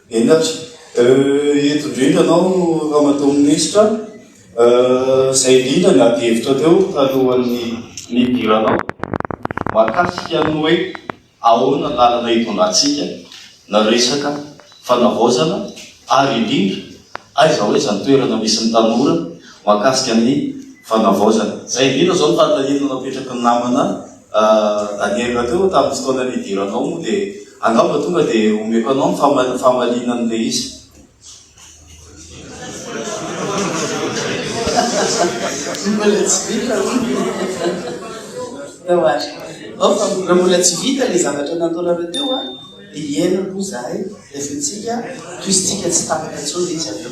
Enatra eto indrindra anao raha matao minisitra izay indrindra ny adihevitra teo talohan'ny nidiranao mahakasika ny hoe ahoana lalana hitondrantsika na resaka fanavaozana ary indrindra aiza hoe zany toerana misy ny tanora mahakasika ny fanavaozana. Zay indrindra zao ny fanontaniana napetraky ny namana Daniel teo tamin'ny fotoana nidiranao moa dia angamba tonga dia omeko anao ny fahamalinan'ilay izy. Mbola tsy vita raha mbola tsy vita ilay zavatra nataonareo teo a dia hiaina aloha zahay rehefatsika toisytsika tsy tapaka intsony izy aveo.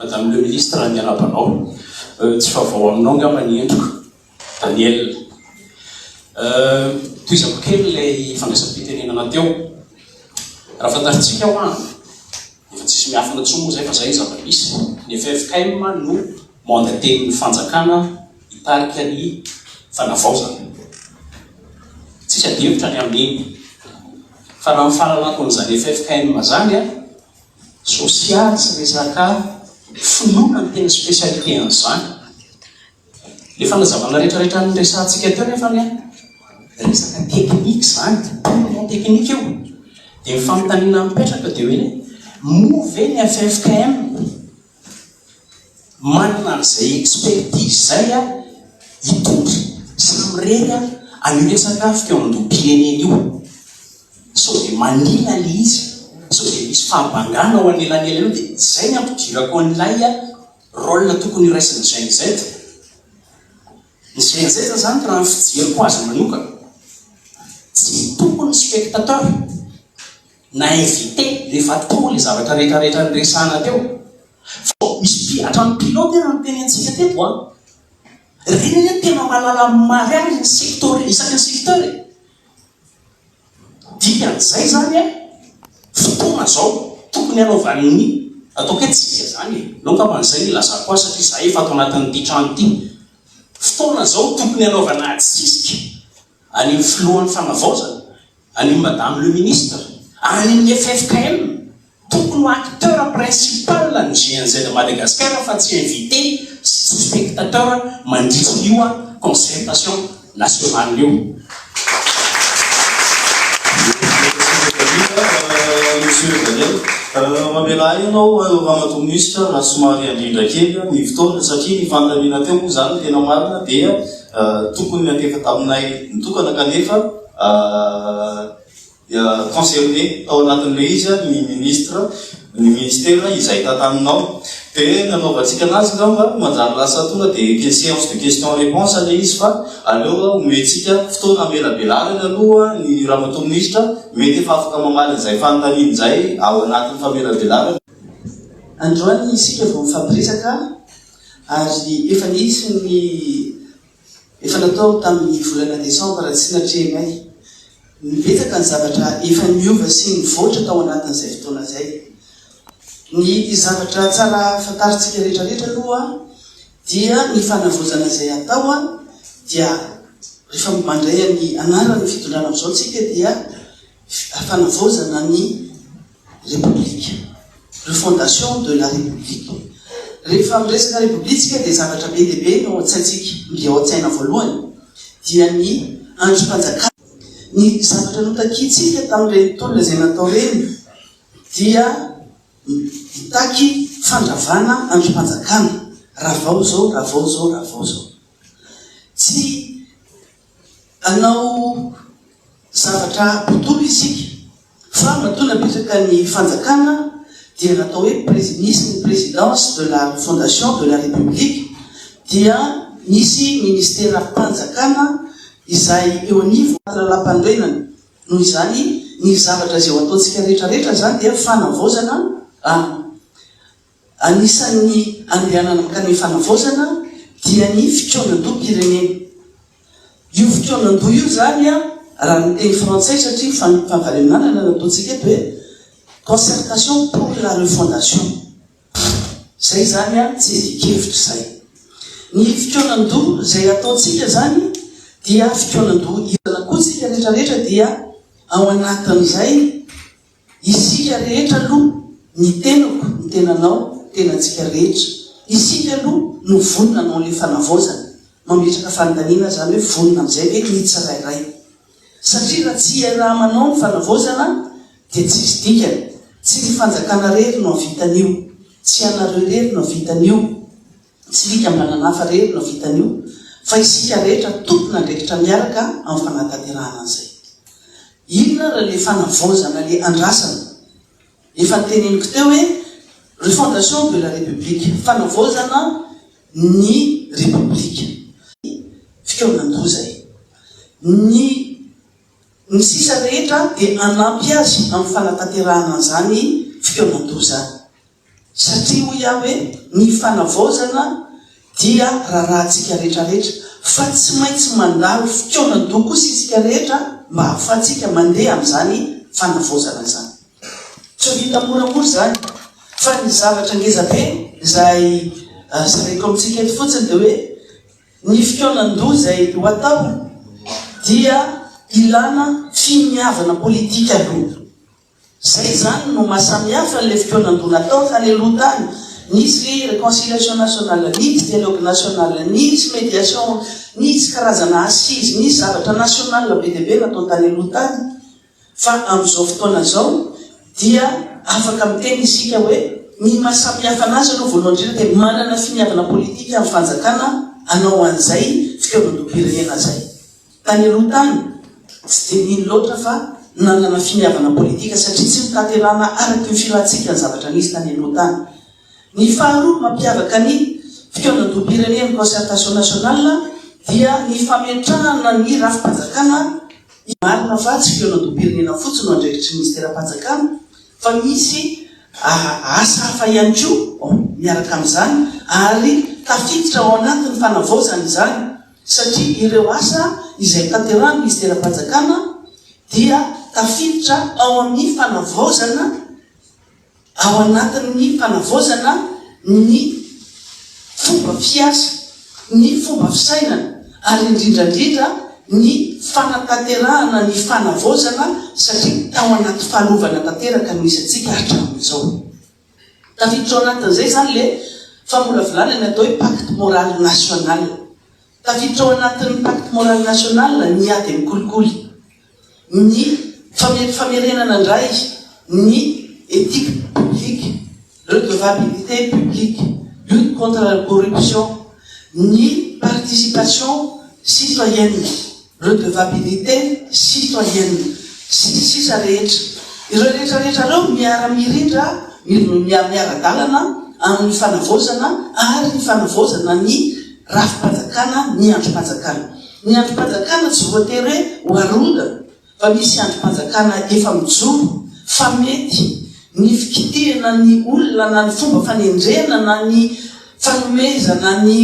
Madame le ministre miarabanao, tsy favao aminao ngamba ny endriko Daniel. Toizako kely ilay fandraisam-pitenenana teo. Raha fantaritsika ho any, efa tsisy miafina tsoa moa zay fa zay zava-misy. Ny FFKM no mandaten'ny fanjakana hitarika ny fanavaozana. Tsisy adihevitra ny amin'iny. Fa raha mifahalalako an'izany FFKM zany a, sosialy sy resaka finoana ny tena spesialité an'izany. Le fanazavana rehetrarehetra ny resantsika teo nefa ny resaka teknika zany, purement teknika io. Dia ny fanontaniana mipetraka dia hoe moa ve ny FFKM manana an'izay expertise zay a hitondry sy mireny an'io resaka fikeondrom-pirenena io. So dia manina le izy. So dia misy fahabangana ao anelanela io dia zay ny ampidirako an'ilay rôle tokony iraisiny GNZ. Ny GNZ zany raha ny fijeriko azy manokana, tsy tokony spectateur na invité rehefa atao le zavatra rehetrarehetra nyresahana teo. Fa misy hatran'ny pilote raha ny teny antsika teto a. Reny ny tena mahalala mariage ny secteur isaky ny secteur. Dikan'izay zany a, fotoana zao tokony anaovan'ny ataoko etsika zany longa man'izay ny lazako azy satria zahay efa ato anatin'ity trano ity. Fotoana zao tokony anaovana atsisika any amin'ny filohan'ny fanavaozana, any madame le ministre, any amin'ny FFKM. Tokony acteur principal ny GNZ Madagascar fa tsy invité sy spectateur mandritry io concertation nationale io. Monsieur Daniel, mamela ianao raha matao minisitra raha somary andrindra kely ny fotoana satria ny fanontaniana teo moa zany tena marina dia tokony miantefa taminay nitokana kanefa concerné ao anatin'ilay izy ny ministre ny ministère izay tataninao dia nanaovantsika anazy ngamba manjary lasa tonga dia séance de question réponse ilay izy fa aleo omentsika fotoana amelabelarana aloha ny raha matao minisitra mety efa afaka mamaly an'izay fanontaniana izay ao anatin'ny famelabelarana. Androany isika vao mifampiresaka ary efa nisy ny efa natao tamin'ny volana desambra tsy natrehnay. Nibetsaka ny zavatra efa miova sy nivoatra tao anatin'izay fotoana zay. Ny zavatra tsara fantaritsika rehetrarehetra aloha dia ny fanavaozana izay atao dia rehefa mandray ny anaran'ny fitondrana amin'izao tsika dia fanavaozana ny république, refondation de la république. Rehefa miresaka république dia zavatra be dia be no atsaintsika mby ao an-tsaina voalohany dia ny androm-panjakana. Ny zavatra notakitsika tamin'ireny tolona izay natao reny dia mitaky fandravana androm-panjakana. Ravao zao, ravao zao, ravao zao. Tsy anao zavatra botolo isika fa matona petraka ny fanjakana dia natao hoe misy ny présidence de la fondation de la république dia misy ministère mpanjakana izay eo anivo lalam-pandrenany. Noho izany ny zavatra izay ataontsika rehetrarehetra zany dia fanavaozana. Anisan'ny andehanana makany fanavaozana dia ny fitronam-do pirenena. Io fitronam-do io zany raha ny teny frantsay satria fanavarenanana nataontsika eto hoe concertation pour la refondation. Zay zany a tsy evikevitra zay. Ny fikonan-doha zay ataontsika zany dia fikonan-doha izana koa tsika rehetrarehetra dia ao anatin'izay isika rehetra aloha ny tenako ny tenanao tenantsika rehetra isika aloha no vonona anao le fanavaozana mametraka fanontaniana zany hoe vonona am'izay hoe ny tsirairay satria raha tsy iaramanao ny fanavaozana dia tsisy dikany tsy ny fanjakana rery no avitan'io tsy anareo rery no avitan'io tsy fikambananafa rery no avitan'io fa isika rehetra tompona ndraikitra miaraka amin'ny fanatanterahana an'izay. Inona raha le fanavaozana le andrasana efa nyteneniko teo hoe refondation de la république fanavaozana ny république fikonan-doha zay ny sisa rehetra dia anampy azy amin'ny fanatanterahana an'izany fikonan-doha zany satria ho iaho hoe ny fanavaozana dia raharantsika rehetrarehetra fa tsy maintsy mandalo fikonan-doha kosa isika rehetra mba hahafahantsika mandeha amin'izany fanavaozana zany. Tsy vita moramora zany fa ny zavatra ngezabe zay zaraiko amintsika eto fotsiny dia hoe ny fikonan-doha zay ho atao dia ilana fimiavana politika aloha. Zay zany no mahasamihafa n'ilay fikonan-doha natao tany aloha tany. Nisy réconciliation nationale, nisy dialogue national, nisy médiation, nisy karazana assise, nisy zavatra national be dia be natao tany aloha tany. Fa amin'izao fotoana zao dia afaka miteny isika hoe ny mahasamihafa anazy aloha voalohany indrindra dia manana finiavana politika amin'ny fanjakana anao an'izay fikonan-doham-pirenena zay. Tany aloha tany tsy dia nino loatra fa nanana finiavana politika satria tsy mitaterana araky ny filatsika ny zavatra nisy tany aloha tany. Ny faharoa mampiavaka ny fikonan-doham-pirenena ny concertation nationale dia ny fametrahana ny rafim-panjakana marina fa tsy fikonan-doham-pirenena fotsiny no andraikitry ny ministera-panjakana fa misy asa hafa ihany koa miaraka amin'izany ary tafiditra ao anatin'ny fanavaozana izany satria ireo asa izay tanterahany ministera-panjakana dia tafiditra ao amin'ny fanavaozana ao anatin'ny fanavaozana ny fomba fiasa ny fomba fisainana ary indrindrandrindra ny fanatanterahana ny fanavaozana satria tao anaty fahalovana tanteraka no misy atsika hatramin'izao. Tafiditra ao anatin'izay zany le famolavolana atao hoe pacte moral national. Tafiditra ao anatin'ny pacte moral national ny ady amin'ny kolikoly, ny famerenana indray, ny éthique publique, redevabilité publique, lutte contre la corruption, ni participation citoyenne, redevabilité citoyenne, sisa rehetra. Ireo rehetrarehetra reo miara-mirindra miara-dalana amin'ny fanavaozana ary ny fanavaozana ny rafim-panjakana ny androm-panjakana. Ny androm-panjakana tsy voatery hoe ho arodana fa misy androm-panjakana efa mijoro fa mety ny fikitihana ny olona na ny fomba fanendrena na ny fanomezana ny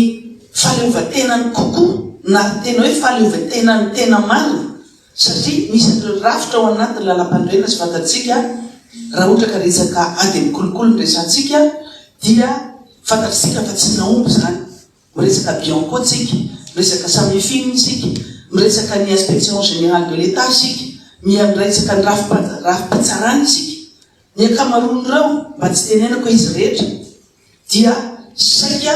fahaleovan-tenany kokoa na tena hoe fahaleovan-tenany tena marina satria misy ireo rafitra ao anatin'ny lalam-pandroena sy fantatsika raha ohatra ka resaka ady amin'ny kolokolo ny resantsika dia fantatsika fa tsy naomby zany. Miresaka bianco tsika, miresaka samefiny tsika, miresaka ny inspection générale de l'état sika, miresaka ny rafi-pitsarany sika. Ny akamaroan'ireo mba tsy tenenako izy rehetra dia saika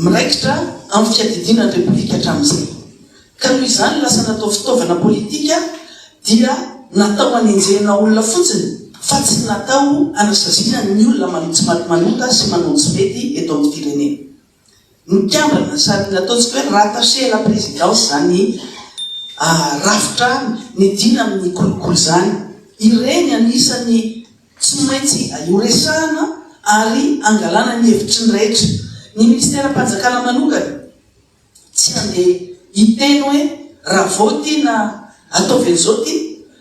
miraikitra amin'ny fiadidinan'ny repoblika hatramin'izay. Ka noho izany lasa natao fitaovana politika dia natao hanenjehana olona fotsiny fa tsy natao anasaziana ny olona tsy manota sy manontsy mety eto amin'ny firenena. Mikambana sady nataontsika hoe rattaché à la présidence zany rafitra nidina amin'ny kolokolo zany. Ireny anisany tsy maintsy ioresahana ary angalana ny hevitry ny rehetra. Ny ministera-panjakana manokana tsy andeha hiteny hoe raha voty na ataovy an'izao ty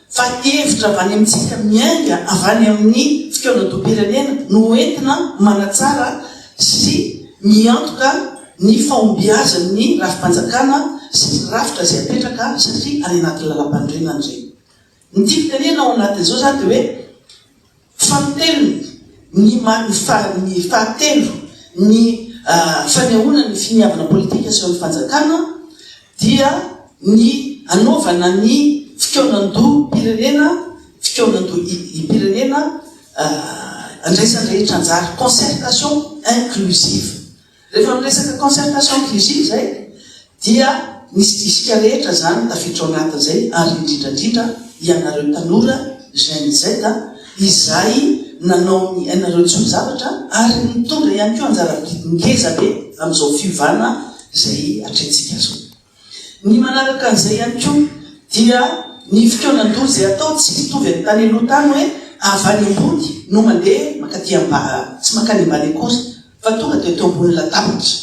fa hevitra avy any amintsika miainga avy any amin'ny fikonan-doham-pirenena no entina manatsara sy miantoka ny fahombiazan'ny rafim-panjakana sy ny rafitra zay apetraka satria any anaty lalam-pandrenany regny. Ny tifitanena ao anatin'izao zany dia hoe fanotelony ny fahatelo ny fanehoana ny finiavana politika sy ny fanjakana dia ny anaovana ny fikeonan-doha pirenena, fikeonan-doha i-pirenena andraisany rehetra anjara, concertation inclusive. Rehefa miresaka concertation inclusive zay dia misy isika rehetra zany tafiditra ao anatin'izay ary indrindrandrindra ianareo tanora Gen Z izay nanao ny ainareo tsy zavatra ary mitondra ihany koa anjara ngeza be amin'izao fiovana izay atrentsika zao. Ny manaraka an'izay ihany koa dia ny fikeonan-doha izay atao tsy mitovy amin'ny tany aloha tany hoe avany ambony no mandeha makaty tsy makany ambany akory fa tonga dia teo ambony latabatra.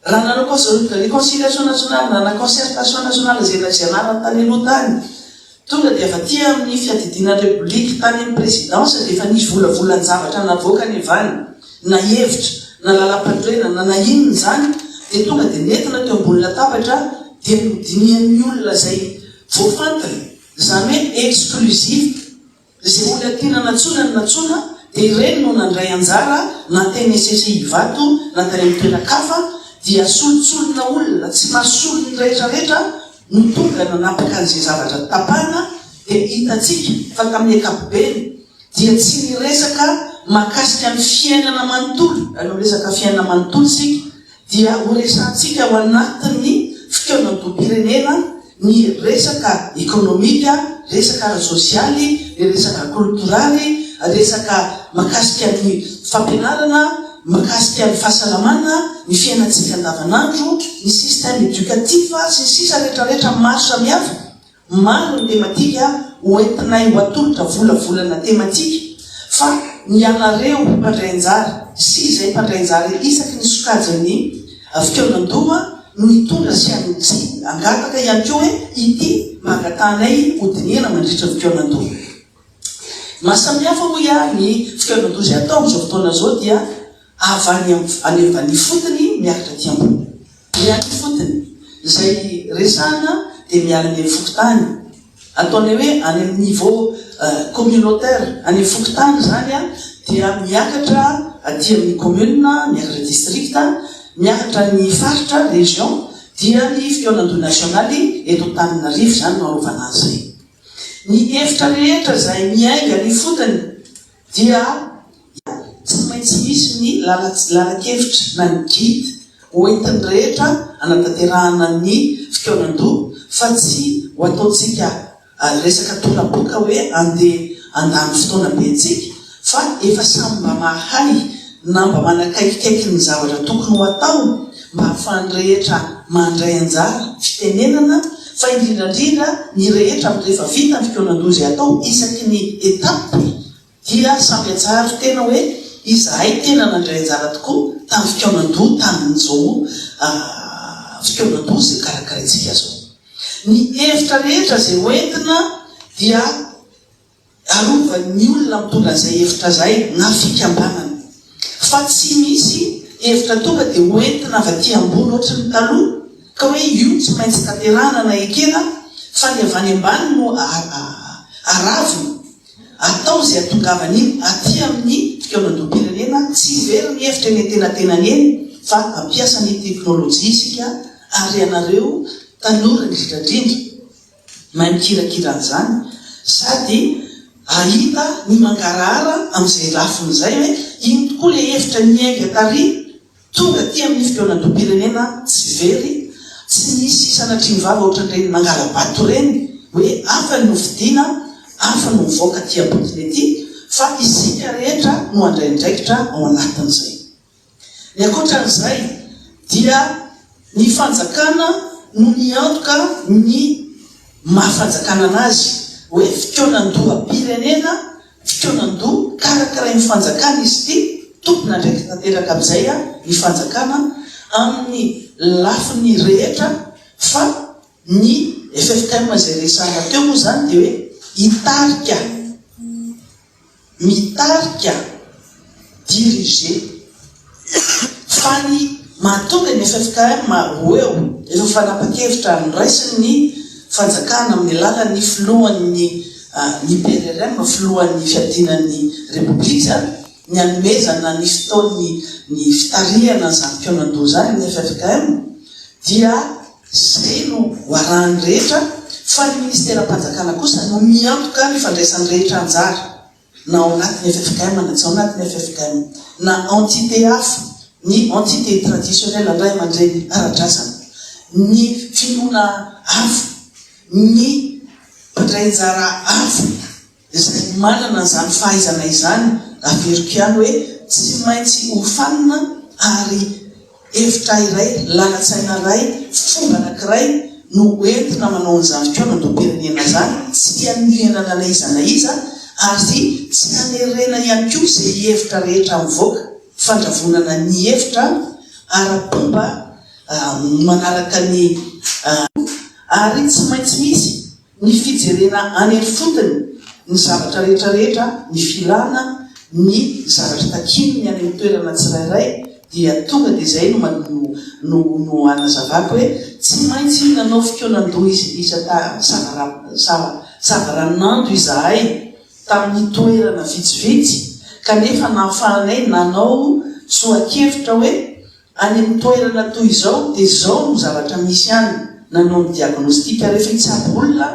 Raha nanao réconciliation nationale na concertation nationale zay nazianarany tany aloha tany tonga dia afa tia amin'ny fiadidianan'ny république tany amin'ny présidence dia efa nisy volavolan'ny zavatra navoaka ny avany na hevitra na lalam-pandrena na inona zany dia tonga dia nentina teo ambony latabatra dia nodinian'ny olona zay voafantany zany hoe exclusive zay olona tiana natsona ny natsona dia ireny no nandray anjara na teny SSI vato na tany amin'ny toeran-kafa dia solotsolona olona tsy mahasolony rehetrarehetra no tonga nanapaka an'izay zavatra tapahana dia hitatsika fa tamin'ny ankapobeny dia tsy niresaka mahakasika ny fiainana manontolo. Aloha resaka fiainana manontolo sika dia ho resantsika ao anatin'ny fikeonan-doha-pirenena ny resaka ekonomika, resaka ara-sosialy, ny resaka kulturaly, resaka mahakasika ny fampianarana, mahakasika ny fahasalamana, ny fiainantsika andavanandro, ny système éducatif sy ny sisa rehetrarehetra maro samihafa. Maro ny tematika hoentinay ho atolotra volavolana tematika fa ny anareo mpandray anjara sy izay mpandray anjara isaky ny sokajany fikeonan-doha no hitondra sy angataka ihany koa hoe ity mangatanay hodiniana mandritra ny fikeonan-doha. Mahasamihafa ho ny fikeonan-doha izay atao amin'izao fotoana zao dia avany any fotony miakatra aty ambony. Miany fotony izay resana dia miala any fokotany ataony hoe any amin'ny niveau communautaire, any fokotany zany dia miakatra aty amin'ny commune, miakatra district, miakatra ny faritra région, dia ny fikeonan-doha nasionaly eto Antananarivo zany no anaovana an'izay. Ny hevitra rehetra izay miainga ny fotony dia tsy maintsy misy ny lalan-kevitra na ny guide hoentin'ny rehetra anatanterahana ny fikeonan-doha fa tsy ho ataontsika resaka tolapoka hoe andeha andany fotoana betsika fa efa samy mba mahay na mba manakaikikaiky ny zavatra tokony ho atao mba hahafahan'ny rehetra mandray anjara fitenenana fa indrindrandrindra ny rehetra amin'ny rehefa vita ny fikeonan-doha izay atao isaky ny etape dia samby atsara tena hoe izahay tena nandray anjara tokoa tamin'ny fikeonan-doha tamin'izao fikeonan-doha izay karakaraintsika zao. Ny hevitra rehetra zay hoentina dia arovan'ny olona mitondra an'izay hevitra zay na fikambanana fa tsy misy hevitra tonga dia hoentina avy aty ambony ohatra ny taloha ka hoe io tsy maintsy tanterahana na ekena fa ny avany ambany no aravina atao izay atongavany iny aty amin'ny fikeonan-doha-pirenena tsy very ny hevitra eny tenantenany eny fa ampiasa ny teknôlôjia isika ary ianareo tanora indrindrandrindra mahay mikirakiran'izany sady ahita ny mangarahara amin'izay lafin'izay hoe iny tokoa le hevitra miainga tary tonga ty amin'ny fikeonan-doha-pirenena tsy very tsy misy sanatry ny vava ohatran'ireny mangara-bato reny hoe afa no fidiana afa no mivoaka ty ambotiny ety fa isika rehetra no andraindraikitra ao anatin'izay. Ny ankoatran'izay dia ny fanjakana no miantoka ny mahafanjakana anazy hoe fikeonan-doha-pirenena, fikeonan-doha karakarain'ny fanjakana izy ity tompona ndraiky tanteraka amin'izay ny fanjakana amin'ny lafiny rehetra fa ny FFKM izay resana teo moa zany dia hoe mitarika diriger fa ny mahatonga ny FFKM ho eo efa fanapa-kevitra niraisiny ny fanjakana amin'ny alalan'ny filohan'ny PRRM, filohan'ny fiadinan'ny repoblika, ny anomezana ny fotoany ny fitarihana zany mpionandoha zany ny FFKM, dia zay no hoarahany rehetra fa ny ministera-panjakana kosa no miantoka ny fandraisany rehetra anjara na ao anatin'ny FFKM na tsy ao anatin'ny FFKM na entité hafa, ny entité traditionnelle andray aman-dreny ara-drazana, ny finoana hafa, ny mpandray-anjara hafa izay manana zany fahaizana izany averiko ihany hoe tsy maintsy hofanina ary hevitra iray, lalan-tsaina iray, fomba anankiray no entina manao an'izany fikoanan-doam-pirenena zany, tsy hanoloana na iza na iza ary tsy hanerena ihany koa izay hevitra rehetra mivoaka, fandravonana ny hevitra ara-pomba manaraka ny ary tsy maintsy misy ny fijerena any amin'ny fotony ny zavatra rehetrarehetra, ny filana, ny zavatra takiny any amin'ny toerana tsirairay, dia tonga dia izay no anazavako hoe tsy maintsy nanao fikoanan-doha savaranando izahay tamin'ny toerana vitsivitsy, kanefa nahafahanay nanao soa-kevitra hoe any amin'ny toerana toy izao dia izao no zavatra misy any, nanao ny diagnostika rehefa hitsabo olona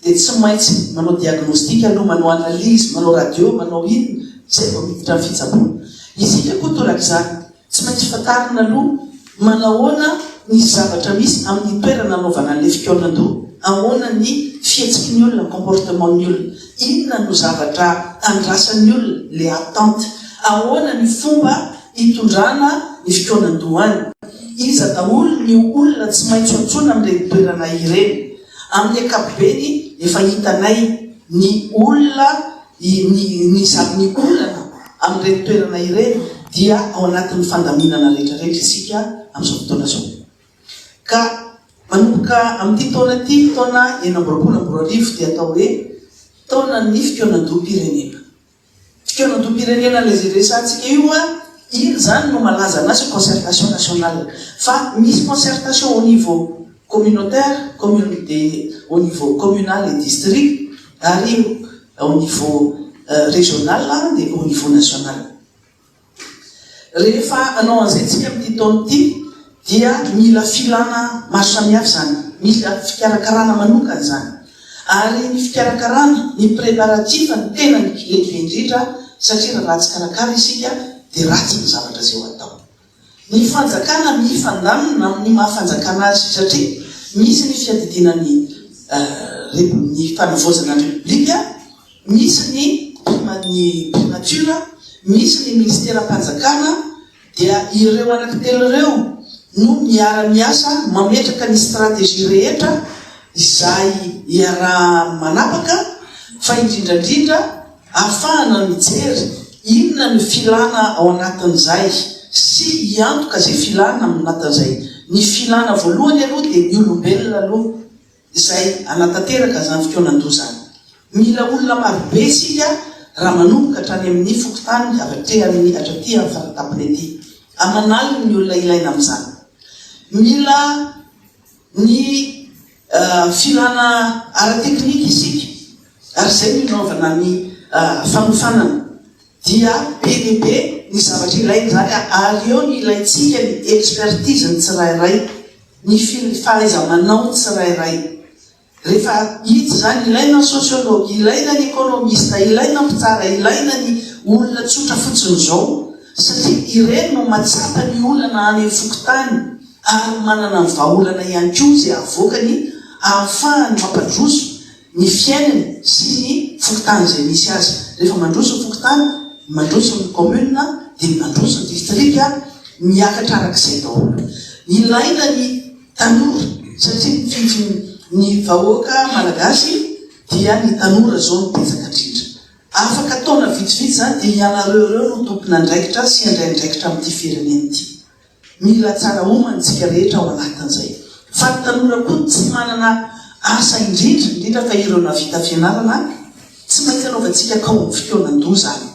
dia tsy maintsy manao diagnostika aloha, manao analyse, manao radio, manao ino zay vao miditra amin'ny fitsaboana. Isika koa torak'izany tsy maintsy fantarina aloha manahoana ny zavatra misy amin'ny toerana anaovana an'ilay fikoanan-doha, ahoana ny fihetsiky ny olona, comportement ny olona, inona no zavatra andrasan'ny olona, les attentes, ahoana ny fomba hitondrana ny fikoanan-doha any. Iza daholo ny olona tsy maintsy ontsoina amin'ilay toerana ireny. Amin'ny ankapobeny efa hitanay ny olona ny olana amin'ireny toerana ireny dia ao anatin'ny fandaminana rehetrarehetra isika amin'izao fotoana zao. Ka manomboka amin'ity taona ity, taona 2024 dia atao hoe taonan'ny fikoanan-doham-pirenena. Fikoanan-doham-pirenena ilay resantsika io iny zany no malaza anazy concertation nationale, fa misy concertation au niveau communautaire, au niveau communal et district, ary au niveau régional et au niveau national. Rehefa anao an'izay tsika amin'ity taona ity dia mila filana maro samihafa zany, mila fikarakarana manokana zany, ary ny fikarakarana, ny préparatif ny tena ny lehibe indrindra, satria raha tsy karakara isika dia ratsy ny zavatra izay ho atao. Ny fanjakana mifandamina amin'ny mahafanjakana azy, satria misy ny fiadidinan'ny ny fanavaozana ny repoblika, misy ny primature, misy ny ministera-panjakana, dia ireo anankitelo ireo no miara-miasa mametraka ny stratégie rehetra izay iara-manapaka, fa indrindrandrindra ahafahana mijery inona ny filana ao anatin'izay sy hiantoka zay filana anatin'izay. Ny filana voalohany aloha dia ny olombelona aloha izay anatanteraka zany fikoanan-doha zany. Mila olona marobe isika raha manomboka hatrany amin'ny fokotany avy amin'ny hatraty amin'ny faratapony aty, amanalina ny olona ilaina amin'izany. Mila ny filana ara-teknika isika, ary zay minaovana ny fanofanana dia bebe ny zavatra ilaina zany, ary eo ny ilaintsika ny expertise ny tsirairay, ny fahaiza-manao ny tsirairay. Rehefa hita zany ilaina ny sociologue, ilaina ny économiste, ilaina ny mpitsara, ilaina ny olona tsotra fotsiny zao, satria ireny no matsapa ny olana any amin'ny fokotany, ary manana ny vahaolana ihany koa izay avoakany ahafahany mampadroso ny fiainany sy ny fokotany izay misy azy. Rehefa mandroso ny fokotany, mandroso ny commune, dia mandroso ny district, miakatra arak'izay daholo. Ilaina ny tanora, satria ny vahoaka malagasy dia ny tanora zao no betsaka indrindra. Afaka taona vitsivitsy zany dia ianareo ireo no tompona andraikitra sy andraindraikitra amin'ity firenena ity. Mila tsara homantsika rehetra ao anatin'izay. Fa ny tanora koa tsy manana asa indrindra fa ireo navita fianarana, tsy maintsy anaovantsika kao fikoanan-doha zany.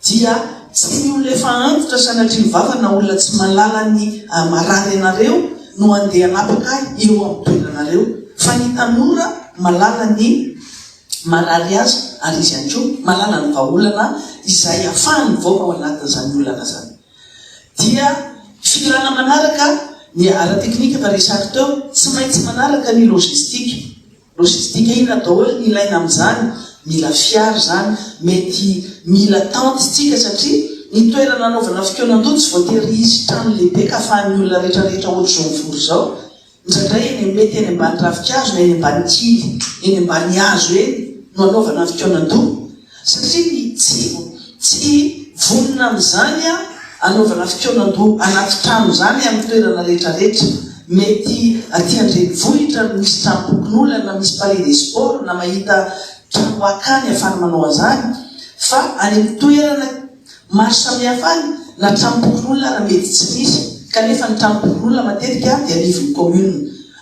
Dia tsy ny olona efa antitra sanatria mivavana olona tsy malala ny marary anareo no andeha anapaka eo amin'ny toeranareo fa ny tanora malala ny marary azy ary izy ihany koa malala ny vahaolana izay ahafahany mivoaka ao anatin'izany olana zany. Dia filana manaraka ny ara-teknika fa resaka teo tsy maintsy manaraka ny logistika. Logistika ina daholo ny ilaina amin'izany, mila fiara zany, mety mila tentitsika satria ny toerana anaovana fikonan-doha tsy voatery izy trano lehibe ka ahafahan'ny olona rehetrarehetra ohatr'izao mivory zao. Ndraindray eny mety eny ambany ravikazo na eny ambany kily, eny ambany hazo eny no anaovana fikonan-doha satria tsy vonona amin'izany anaovana fikonan-doha anaty trano zany amin'ny toerana rehetrarehetra. Mety aty andrenivohitra misy tranopokon'olona na misy palais des sports na mahita trano akany ahafahana manao an'izany, fa any amin'ny toerana maro samihafa any na tranopokon'olona raha mety tsy misy kanefa ny tranopokon'olona matetika dia anivon'ny commune.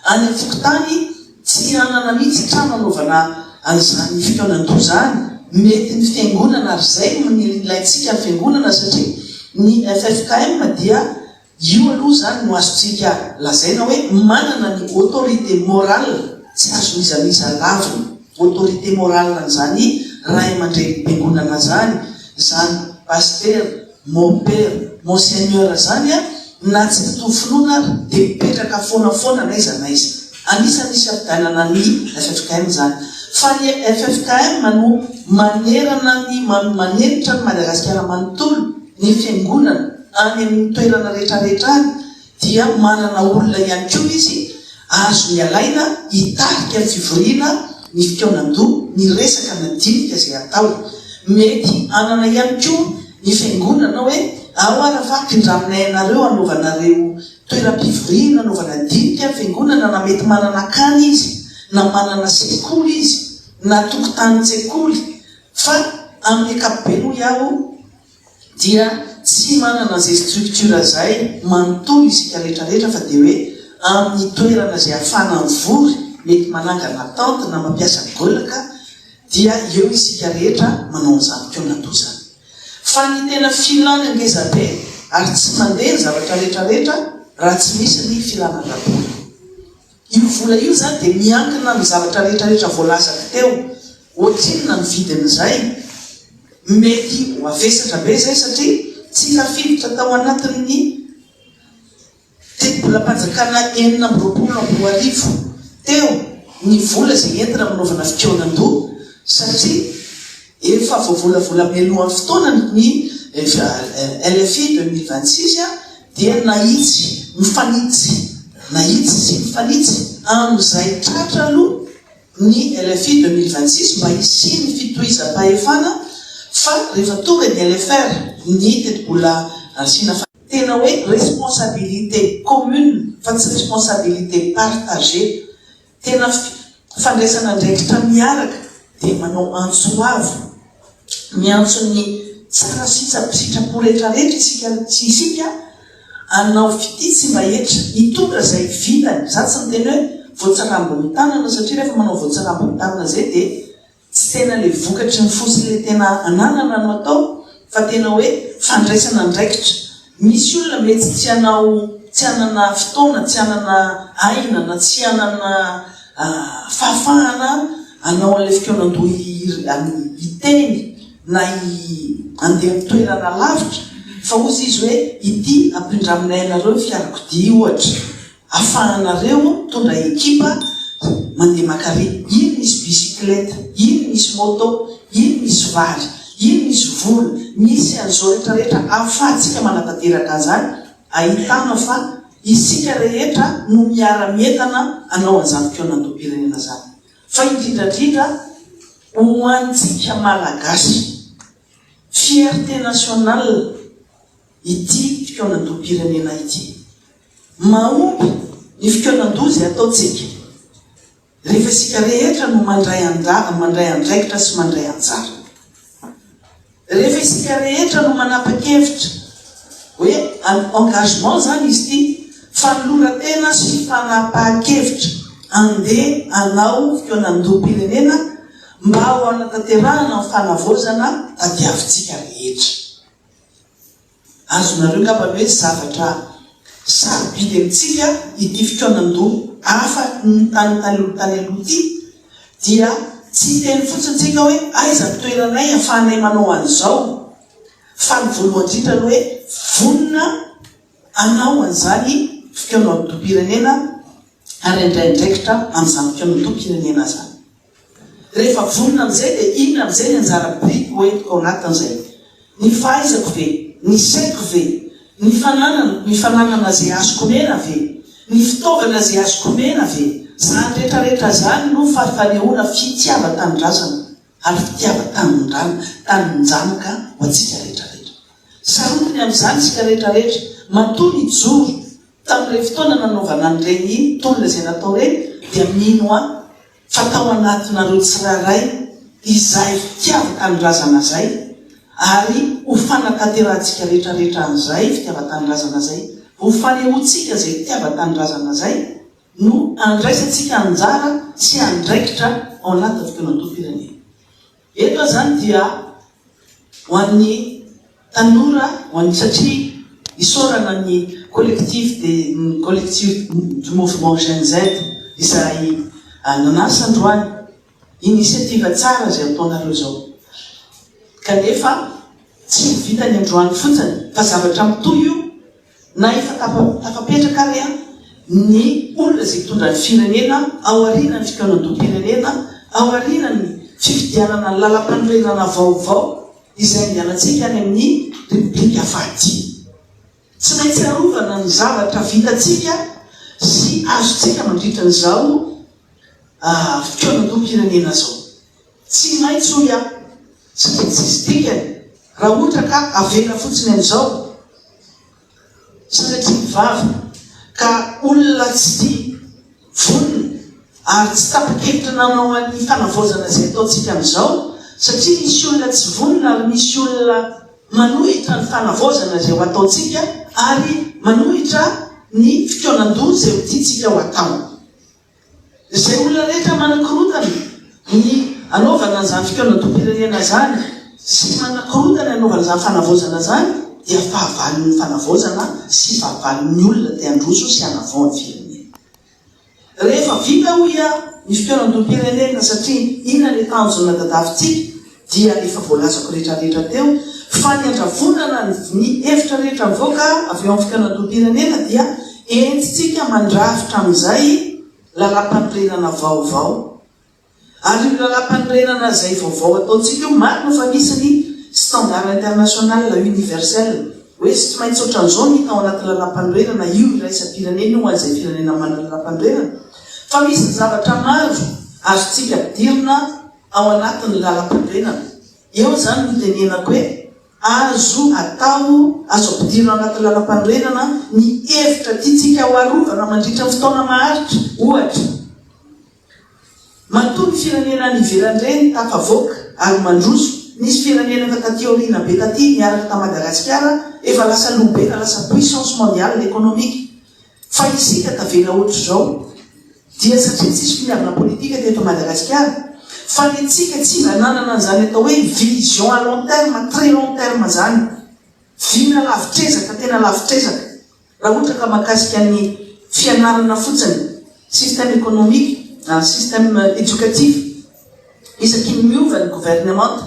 Any amin'ny fokotany tsy anana mihitsy trano anaovana an'izany fikonan-doha zany. Mety ny fiangonana ary zay ny ilaintsika ny fiangonana satria ny FFKM dia io aloha zany no azontsika lazaina hoe manana ny autorité morale, tsy azon'izamiza laviny autorité morale an'izany ray aman-dreny fiangonana zany pasteur, mon père, monseigneur zany na tsy mitovy finoana ary dia mipetraka foanafoana naiza naiza. Anisany isafidanana ny FFKM zany. Fa ny FFKM no manerana ny manenitra ny Madagasikara manontolo ny fiangonana any amin'ny toerana rehetrarehetra any dia manana olona ihany koa izy azo ny alaina hitarika ny fivoriana ny fikonan-doha ny resaka madinika izay atao. Mety anana ihany koa ny fiangonana hoe ao arafaky indraminay anareo anaovanareo toeram-pivoriana anaovana dinika ny fiangonana na mety manana kany izy na manana sekoly izy na tokotany-tsekoly fa amin'ny ankapobeny ho iaho dia tsy manana zay structure zay manontolo isika rehetrarehetra fa dia hoe amin'ny toerana izay ahafahana mivory mety manangana tente na mampiasa golaka dia eo isika rehetra manao an'izany fikonan-doha zany. Fa ny tena filana ngezabe ary tsy mandeha ny zavatra rehetrarehetra raha tsy misy ny filanam-babola. Io vola io zany dia miankina amin'ny zavatra rehetrarehetra voalazaka teo. Ohatrinona ny vidin'izay mety ho avesatra be zay satria tsy tafiditra tao anatin'ny teti-bolam-panjakana 920 teo ny vola izay entina manaovana fikonan-doha satria efa voavolavola mialohan'ny fotoana ny LFI 2026 dia nahitsy sy mifanitsy amin'izay tratra aloha ny LFI 2026 mba hisiny fitohizam-pahefana fa rehefa tonga ny LFR ny teti-bola asiana tena hoe responsabilité commune fa tsy responsabilité partagée. Tena fandraisana andraikitra miaraka dia manao antsoavo miantso ny tsara sitrapo rehetrarehetra isika anao fititsy mba hetra hitondra zay vitany. Za tsy miteny hoe voatsarambony tanana satria rehefa manao voatsarambony tanana zay dia tsy tena le vokatry ny fosy le tena ananana no atao fa tena hoe fandraisana andraikitra. Misy olona mety tsy anana fotoana, tsy anana aina na tsy anana fahafahana anao an'ilay fikonan-doha hiteny na andeha amin'ny toerana lavitra fa ozy izy hoe ity ampindraminay anareo fiarakodia ohatra ahafahanareo tondra ekipa mandeha makare, iny misy bicyclette, iny misy moto, iny misy vary, iny misy vola, misy an'izao rehetrarehetra ahafahantsika manatanteraka an'izany ahitana fa isika rehetra no miara-mientana anao an'izany fikonan-doham-pirenena zany. Fa indrindrandrindra ho antsika malagasy fierté nationale ity fikonan-doham-pirenena ity. Mahomby ny fikonan-doha izay ataontsika rehefa isika rehetra no mandray andraikitra sy mandray anjara. Rehefa isika rehetra no manapa-kevitra hoe engagement zany izy ity fanolora-tena sy fanapahan-kevitra andeha anao fikonan-doham-pirenena mba ho anatanterahana ny fanavozana tadiavintsika rehetra. azonareo ngamba hoe zavatra sarobidy amintsika ity fotoanandoa hafa ny tany aloha ty dia tsy teny fotsiny tsika hoe aiza toeranay ahafahanay manao an'izao fa ny voalohany indrindra aloha hoe vonina anao an'izany fotoana dom-pirenena ary indraindraikitra amin'izany fotoana dom-pirenena zany. Rehefa vonina amin'izay dia inona amin'izay ny anjara biriky hoentiko ao anatin'izay? Ny fahaizako ve? Ny saiko ve? Ny fananana izay azoko mena ve? Ny fitaovana izay azoko mena ve? Zany rehetrarehetra zany no fanehoana fitiava-tanindrazana ary fitiava-taninjanaka ho antsika rehetrarehetra. Sarotiny amin'izany tsika rehetrarehetra matoa ny joro tamin'ireny fotoana nanaovana an'ireny tolona izay natao reny dia mino fa tao anatinareo tsirairay izay fitiava-tanindrazana zay ary ho fanakaterantsika rehetrarehetra an'izay fitiava-tanindrazana zay, ho fanehoantsika zay fitiava-tanindrazana zay no andraisantsika anjara sy andraikitra ao anatin'ny fotoana dom-pirenena. Eto zany dia ho an'ny tanora, ho an'ny satria isorana ny collectif du mouvement Gen Z izay nanasa androany initiative tsara zay ataonareo zao. Kanefa tsy vitany androany fotsiny fa zavatra mitoy io na efa tafapetraka ary ny olona zay tondra ny firenena ao aorianany fotoana dom-pirenena, ao aorianany fifidianana ny lalam-panorenana vaovao izay andianantsika any amin'ny repoblika faty. Tsy maintsy arovana ny zavatra vitatsika sy azotsika mandritra n'izao fotoana dom-pirenena zao. Tsy maintsy hoy satria tsy izy dikany raha ohatra ka avela fotsiny amin'izao satria mivavy ka olona tsy vonina ary tsy tapa-kevitra nanao an'ny fanavaozana izay ataontsika amin'izao satria misy olona tsy vonina ary misy olona manohitra ny fanavaozana izay ho ataontsika ary manohitra ny fotoanan-doha izay ho tiantsika ho atao. Izay olona rehetra manakorotana ny anaovana an'izany fotoana dom-pirenena zany sy manakorotana anaovana izany fanavaozana zany dia fahavalon'ny fanavaozana sy fahavalon'ny olona te handroso sy hanavao ny firenena. Rehefa vita hoy ny fotoana dom-pirenena satria inona ny tanjona tadavintsika dia efa voalazako rehetrarehetra teo fa ny andravonana ny hevitra rehetra mivoaka avy eo amin'ny fotoana dom-pirenena dia entitsika mandrafitra amin'izay lalam-panorenana vaovao. Ary io lalam-panorenana izay vaovao ataontsika io marina fa misy ny standard international universel hoe tsy maintsy ohatran'izao ny tao anaty lalam-panorenana io iraisam-pirenena ho an'izay firenena manana lalam-panorenana fa misy ny zavatra maro azontsika ampidirina ao anatin'ny lalam-panorenana. Eo zany no tenenako hoe azo ampidirina ao anatin'ny lalam-panorenana ny hevitra tiantsika ho arovana mandritra ny fotoana maharitra. Ohatra matoa ny firenena ny ivelan'ireny tafavoaka ary mandroso. Nisy firenena efa taty aoriana be taty miaraka ta Madagasikara efa lasa lobe lasa puissance mondiale économique. Fa isika tavela ohatra zao dia satria tsisy finiavana politika teto Madagasikara fa ny tsika tsy mba nanana an'izany atao hoe vision à long terme, très long terme zany. Vina lavitrezaka, tena lavitrezaka. Raha ohatra ka mahakasika ny fianarana fotsiny, système économique, système éducatif, isaky ny miova ny gouvernement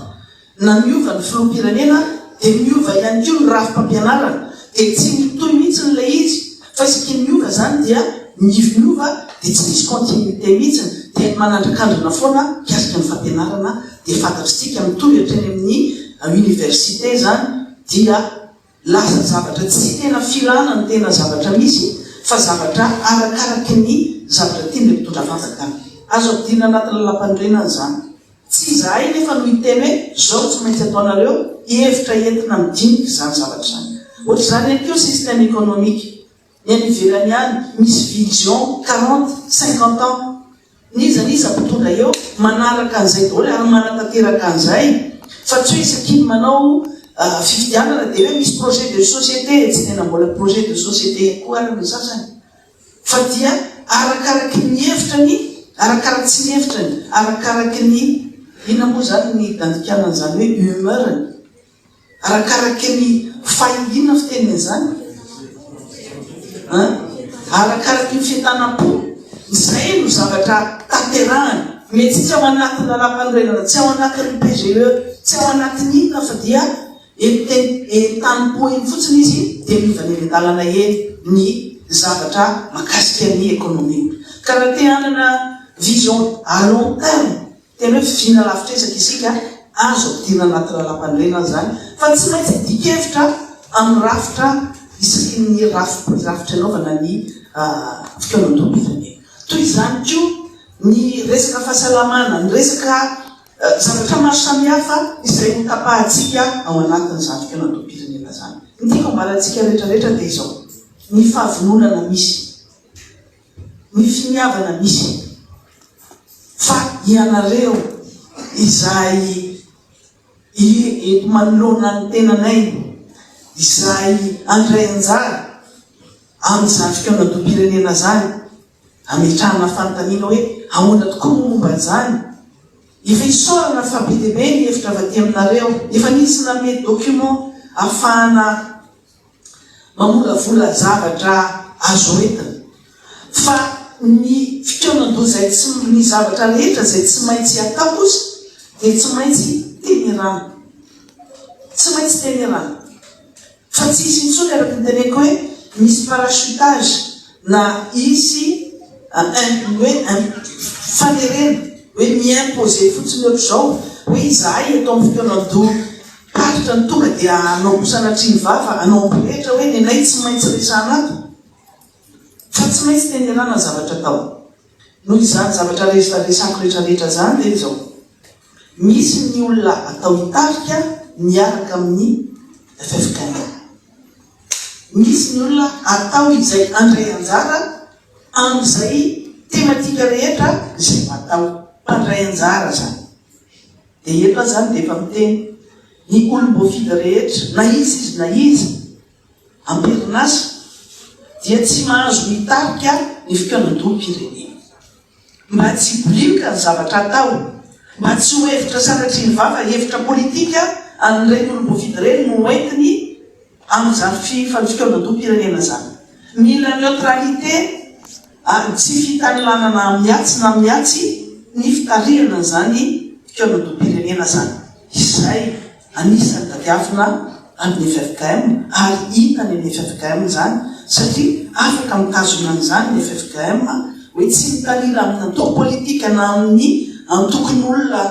na miova ny filoham-pirenena dia miova ihany koa ny rafim-pampianarana dia tsy mitohy mihitsy n'ilay izy fa isaky ny miova zany dia miova dia tsy misy continuité mihitsy dia manandrakandrina foana mikasika ny fampianarana dia fantatritsika mitohy hatreny amin'ny université zany dia lasa zavatra tsy tena filana ny tena zavatra misy fa zavatra arakaraky ny zavatra tiany le mpitondra fanjakana. Azo ampidirina anatin'ny lalam-panorenana zany. Tsy zahay nefa no hiteny hoe zao tsy maintsy ataonareo hevitra entina midinika zany zavatra zany. Ohatra zany ihany koa système économique ny any ivelany any misy vision 40-50 ans. Niza mpitondra eo manaraka an'izay daholo ary manatanteraka an'izay fa tsy hoe isaky ny manao fifidianana dia hoe misy projet de société tsy tena mbola projet de société koa ary ny sasany fa dia arakaraky ny hevitrany arakaraky tsy ny hevitrany arakaraky ny ina moa zany ny dandikanana zany hoe humeurny arakaraky ny fa inona fiteniny zany arakaraky ny fitanam-po zay no zavatra tanterahany mety tsy ao anatin'ny lalam-panorenana tsy ao anatin'ny PGE tsy ao anatin'ny inona fa dia entany-po iny fotsiny izy dia mivany eny an-dalana eny ny zavatra makasika ny ekonomia ka raha te hanana vision à long terme tena hoe fivina lavitresaka isika azo ampidirina anaty lalam-panorenana zany fa tsy maintsy dikevitra amin'ny rafitra isaky ny rafitra anaovana ny fikaonan-doam-pirenena toy izany koa ny resaka fahasalamana ny resaka zavatra maro samihafa izay hotapahantsika ao anatin'ny zany fikaonan-doam-pirenena zany ny tiako ambalantsika rehetrarehetra dia izao ny fahavononana misy ny finiavana misy fa ianareo izay eto manoloana ny tenanay izay andray anjara amin'izany fikaonan-doam-pirenena zany ametrahana fanontaniana hoe ahoana tokoa momba zany efa isorana fa be dia be ny hevitra avy aty aminareo efa nisy namety document ahafahana mamolavola zavatra azo entina fa ny fikaonan-doha zay ny zavatra rehetra zay tsy maintsy atao kosa dia tsy maintsy tenerana tsy maintsy tenerana fa tsy isy intsony araka ny teneko hoe misy parachutage na isy hoe fanerena hoe miimposé fotsiny ohatr'izao hoe izahay atao amin'ny fikaonan-doha paritra ny tonga dia anao sanatry ny vava anao ampirehetra hoe ny anay tsy maintsy resana ato fa tsy maintsy tenerana zavatra atao noho izany zavatra resako rehetrarehetra zany dia izao misy ny olona atao hitarika miaraka amin'ny FFKM misy ny olona atao izay andray anjara amin'izay tematika rehetra izay atao mpandray anjara zany dia eto zany dia efa miteny ny olom-boafidy rehetra na izy amperinasa dia tsy mahazo mitarika ny fikaonan-doam-pirenena mba tsy bolika ny zavatra atao mba tsy ho hevitra sanatry ny vava hevitra politika an'ireny olom-boafidy reny no entiny amin'izany fikaonan-doam-pirenena zany mila neutralité tsy fitanilanana miatsy na miatsy ny fitarihana zany fikaonan-doam-pirenena zany izay anisany tadiavina amin'ny FFKM ary hitany amin'ny FFKM zany satria afaka mitazona an'izany ny FFKM hoe tsy mitanila amin'ny antoko politika na amin'ny antokon'olona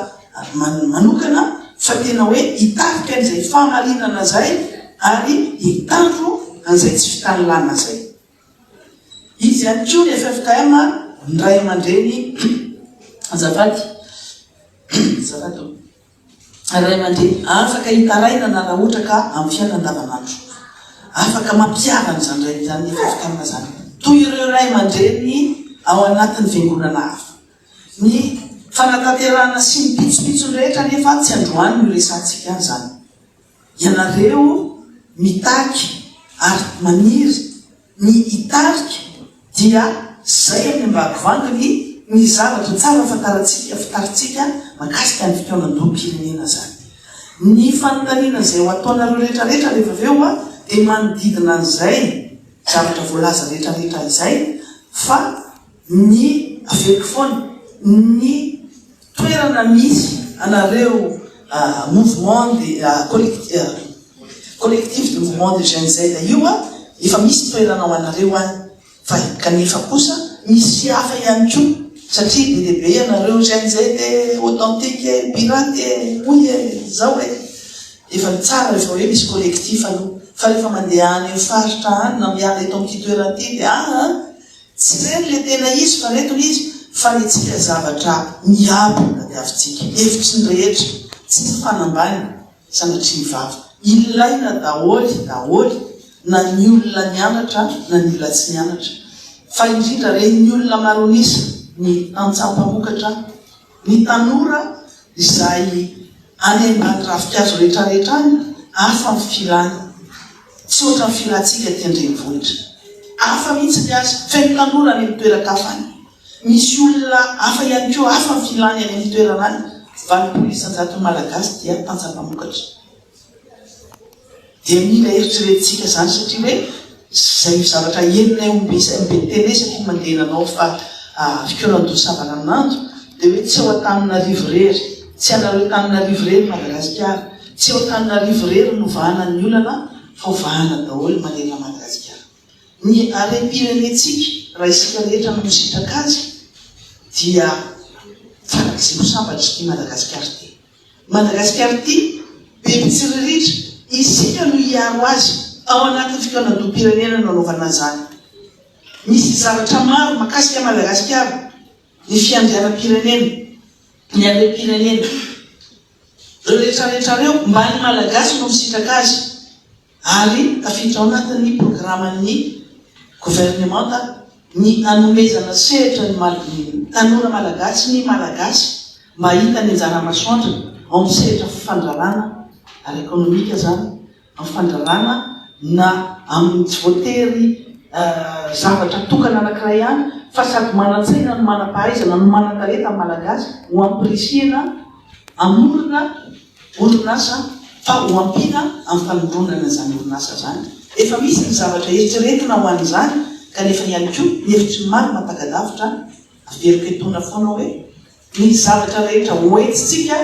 manokana fa tena hoe hitarika an'izay fahamarinana zay ary hitandro an'izay tsy fitanilana zay izy ihany koa ny FFKM ndray aman-dreny azafady ray aman-dreny afaka hitaraina na raha ohatra ka amin'ny fiainana andavanandro afaka mampiavana zany ray zany FFKM zany toy ireo ray aman-dreny ao anatin'ny fiangonana hafa ny fanatanterahana sy ny pitsopitsony rehetra nefa tsy androany no resantsika zany ianareo mitaky ary maniry ny hitarika dia zay amin'ny ambakovanginy ny zavatra tsara fitaritsika makasika ny fikaonan-doam-pirenena zany ny fanontaniana zay ho ataonareo rehetrarehetra rehefa aveo dia manodidina an'izay zavatra voalaza rehetrarehetra izay fa ny aveko foana ny toerana misy anareo mouvement collectif de mouvement de jeunes zay io efa misy toerana ao anareo any fa kanefa kosa misy hafa ihany koa satria be lehibe ianareo zany zay dia authentique pirate oy zao hoe efa tsara rehefa hoe misy collectif aloha fa rehefa mandeha any amin'ny faritra any na miala eto amin'ity toerana ity dia tsy reny le tena izy fa retony izy fa nitsika zavatra miabo tadiavintsika hevitry ny rehetra tsy fanambany sanatry ny vava ilaina daholy na ny olona nianatra na ny olona tsy nianatra fa indrindra reny ny olona maronisa ny antsampamokatra ny tanora izay any ambany ravikazo rehetrarehetra any afa ny filany tsy ohatra ny filantsika tiandrenivohitra afa mihitsy ny azy feno tanora any amin'ny toeran-kafany misy olona afa ihany koa afa ny filany any amin'ny toerana any valopolo isan-jato malagasy dia tantsam-pamokatra dia mila eritreretintsika zany satria hoe zay zavatra enina ombentenay satria mandehananao fa fikoranadosavana amin'andro dia hoe tsy ao an-taninarivo rery tsy anareo taninarivo rery Madagasikara tsy ao an-taninarivo rery novahana ny olana fa ovahana daholo manena Madagasikara ny harem-pirenentsika raha isika rehetra no misitraka azy dia farak'izay ho sambatra ty Madagasikara ty Madagasikara ty bebe tsiriritra isika no hiaro azy ao anatin'ny fikoranadom-pirenena no anaovana zany misy zavatra maro makasika Madagasikara ny fiandrianam-pirenena ny harem-pirenena reo rehetrarehetrareo mba ny malagasy no misitraka azy ary tafiditra ao anatin'ny programan'ny gouvernementa ny anomezana sehatra ny tanora malagasy ny malagasy mahita ny anjara masoandra ao amin'ny sehatra fifandrarana ary ekonomika zany amin'ny fifandrarana na amin'ny tsy voatery zavatra tokana anankiray ihany fa sady manan-tsaina no manam-pahaizana no manan-talenta malagasy ho ampirisiana amorona orinasa fa ho ampiana amin'ny fanolorana zany orinasa zany efa misy ny zavatra eritreretina ho an'izany kanefa ihany koa ny hevitry maro mataka-davitra averiko etona foana hoe ny zavatra rehetra hoentitsika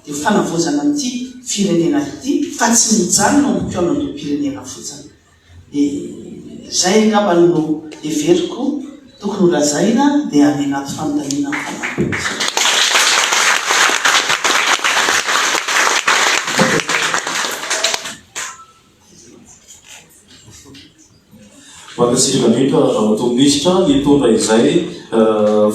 dia fanavozana amin'ity firenena ity fa tsy mijanona ombikoanandom-pirenena fotsiny dia zay ngamba no everiko tokony holazaina dia any anaty fanontaniana fanampy Mankasirika indrindra ramatoa-ministra nitondra izay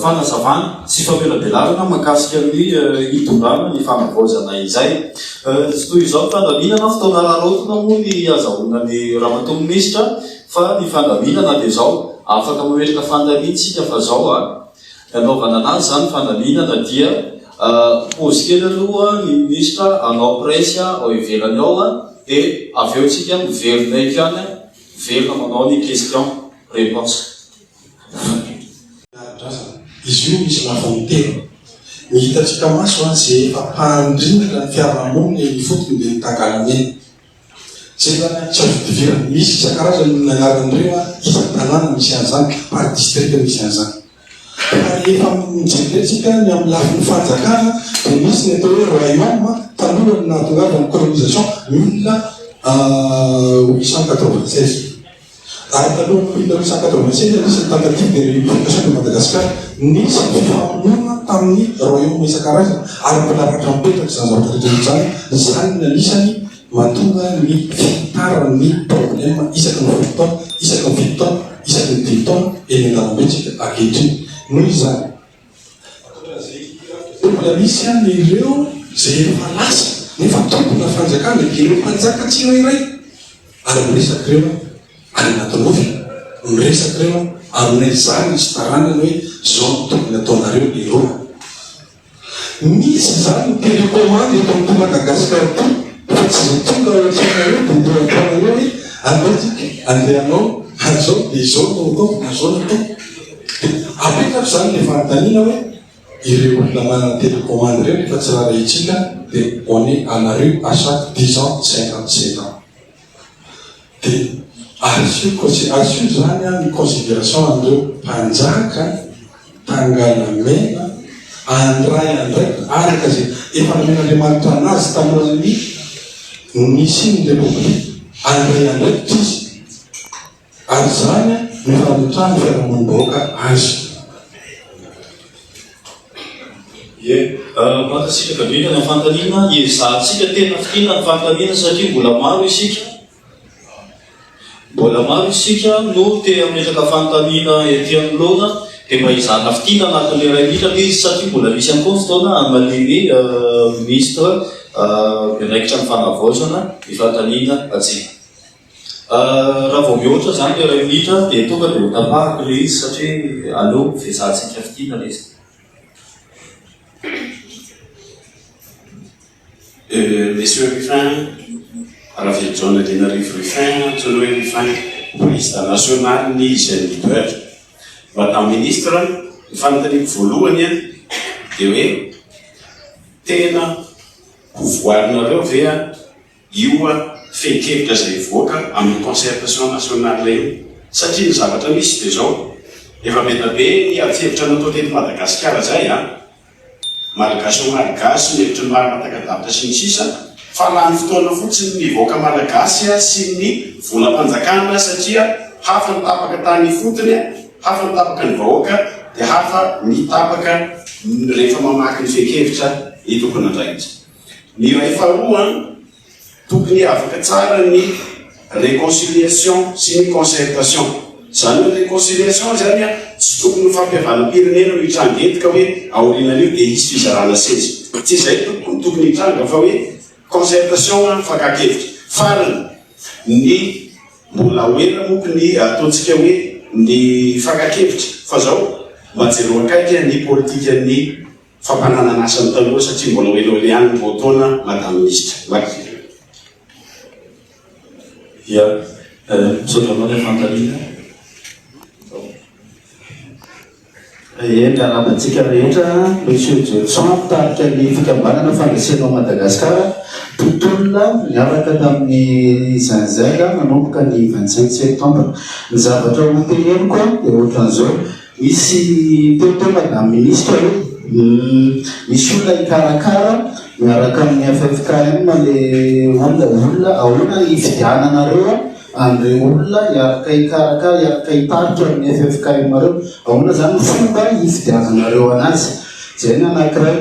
fanazavana sy famelabelarana mahakasika ny hitondrana ny fanavaozana izay. Tsy toy izao fandaminana fotoana rarotona moa ny azahoana ny ramatoa-ministra fa ny fandaminana dia izao afaka mametraka fandamintsika fa zao anaovana anazy zany fandaminana dia pôzy kely aloha ny ministra anao presy ao ivelany ao dia avy eo tsika miverina ikany verina manao ny question réponse. Izy io misy lafamotelo ny hitatsika maso zay efa mpandrindra ny fiarahamonina ny fotony dia nitagalamena zay zany tsy avidivirana misy isan-karazany nanaran'ireo isan-tanàna misy an'izany par district misy an'izany ary efa mijeretsika ny amin'ny lafin'ny fanjakana dia misy ny atao hoe royaume talohan'ny nahatongavany colonisation 1896 ary talohan'ny 1896 nisy ny tentative de réunification de Madagascar nisy fifamonoana tamin'ny royaume isan-karazany ary mbola ratra mipetraka izany zavatra rehetra zany no anisany mahatonga ny fitarany problème isaky ny folo taona isaky ny fito taona isaky ny 10 taona eny an-dalambentsika ankehitriny noho izany mbola misy any ireo zay efa lasa nefa tompona fanjakana ireo mpanjaka tsirairay ary miresaky ireo any anatin'ny ofy miresaky ireo aminay zany sy taranany hoe zao tokony ataonareo ireo misy zany télécommande eto amin'ny Madagasikara to fa tsy zay tonga ohatranareo dia ndio ataonareo hoe anaotsika andehanao azao dia izao no atao azao no atao apetrako zany le fanontaniana hoe ireo olona manana télécommande ireo rehefa tsy raha itsika dia on est à la rue à chaque 10 ans 57 ans dia asio zany ny considération andreo mpanjaka tangalamena andray araka zay efa namen'andriamanitra anazy tamin'ny nisy ny republique andray andraikitra izy ary zany mifametrahany fiarahamonimbahoaka azy Mankasiraka indrindra ny fantaniana ezahantsika tena fitiana ny fantaniana satria mbola maro isika no te ametraka fantaniana ety anoloana dia mba izahana fitiana anatin'ilay ray mitra izy satria mbola misy ihany koa fotoana amaliny ministre miraikitra ny fanavaozana ny fantaniana atsika. Raha vao mihoatra zany le ray mitra dia tonga dia ho tapahaka le izy satria aleo vezahantsika fitiana le izy. Messieurs Ruffin, à la ville John de Tenerife Ruffin, Tsonoé Ruffin, président national ni jeune leader. Madame ministre, ny fanontaniako voalohany dia hoe tena hovoarinareo ve io feikevitra izay voaka amin'ny concertation nationale io satria ny zavatra misy dia zao efa betabe ny ati-hevitra natao teto Madagasikara zay malagasy ho malagasy ny hevitra ny maro matakadavitra sy ny sisa fa lany fotoana fotsiny ny voaka malagasy sy ny volam-panjakana satria hafa ny tapaka tany fotony hafa ny tapaka ny vahoaka dia hafa ny tapaka rehefa mamaky ny feikevitra tokony andraikitra. Ny iray faharoa tokony afaka tsara ny réconciliation sy ny concertation. Zany hoe réconciliation zany tsy tokony fampiavalam-pirenena no hitranga eto ka hoe aorianan'io dia hisy fizarana sezy. Tsy izay tokony hitranga fa hoe concertation fakakevitra. Farany ny mbola hoena moko ny ataontsika hoe ny fakakevitra fa zao majero akaiky ny politika ny fampanana asa ny taloha satria mbola hoelahoely ihany ny voataona madame ministre. Ya, misaotra anao ilay fantaniana. Miarabantsika rehetra monsieur Johnson tarika ny fikambanana fandraisana Madagasikara tontolona miaraka tamin'ny zanzaga manomboka ny 25 septembre. Ny zavatra hoteneniko dia ohatran'izao misy teo madame ministre misy olona hikarakara miaraka amin'ny FFKM le olona ahoana hifidiananareo andre olona hiaraka hikarakara hiaraka hitaritra amin'ny FFKM reo ahoana zany fomba hifidiananareo anazy. Zay ny anankiray.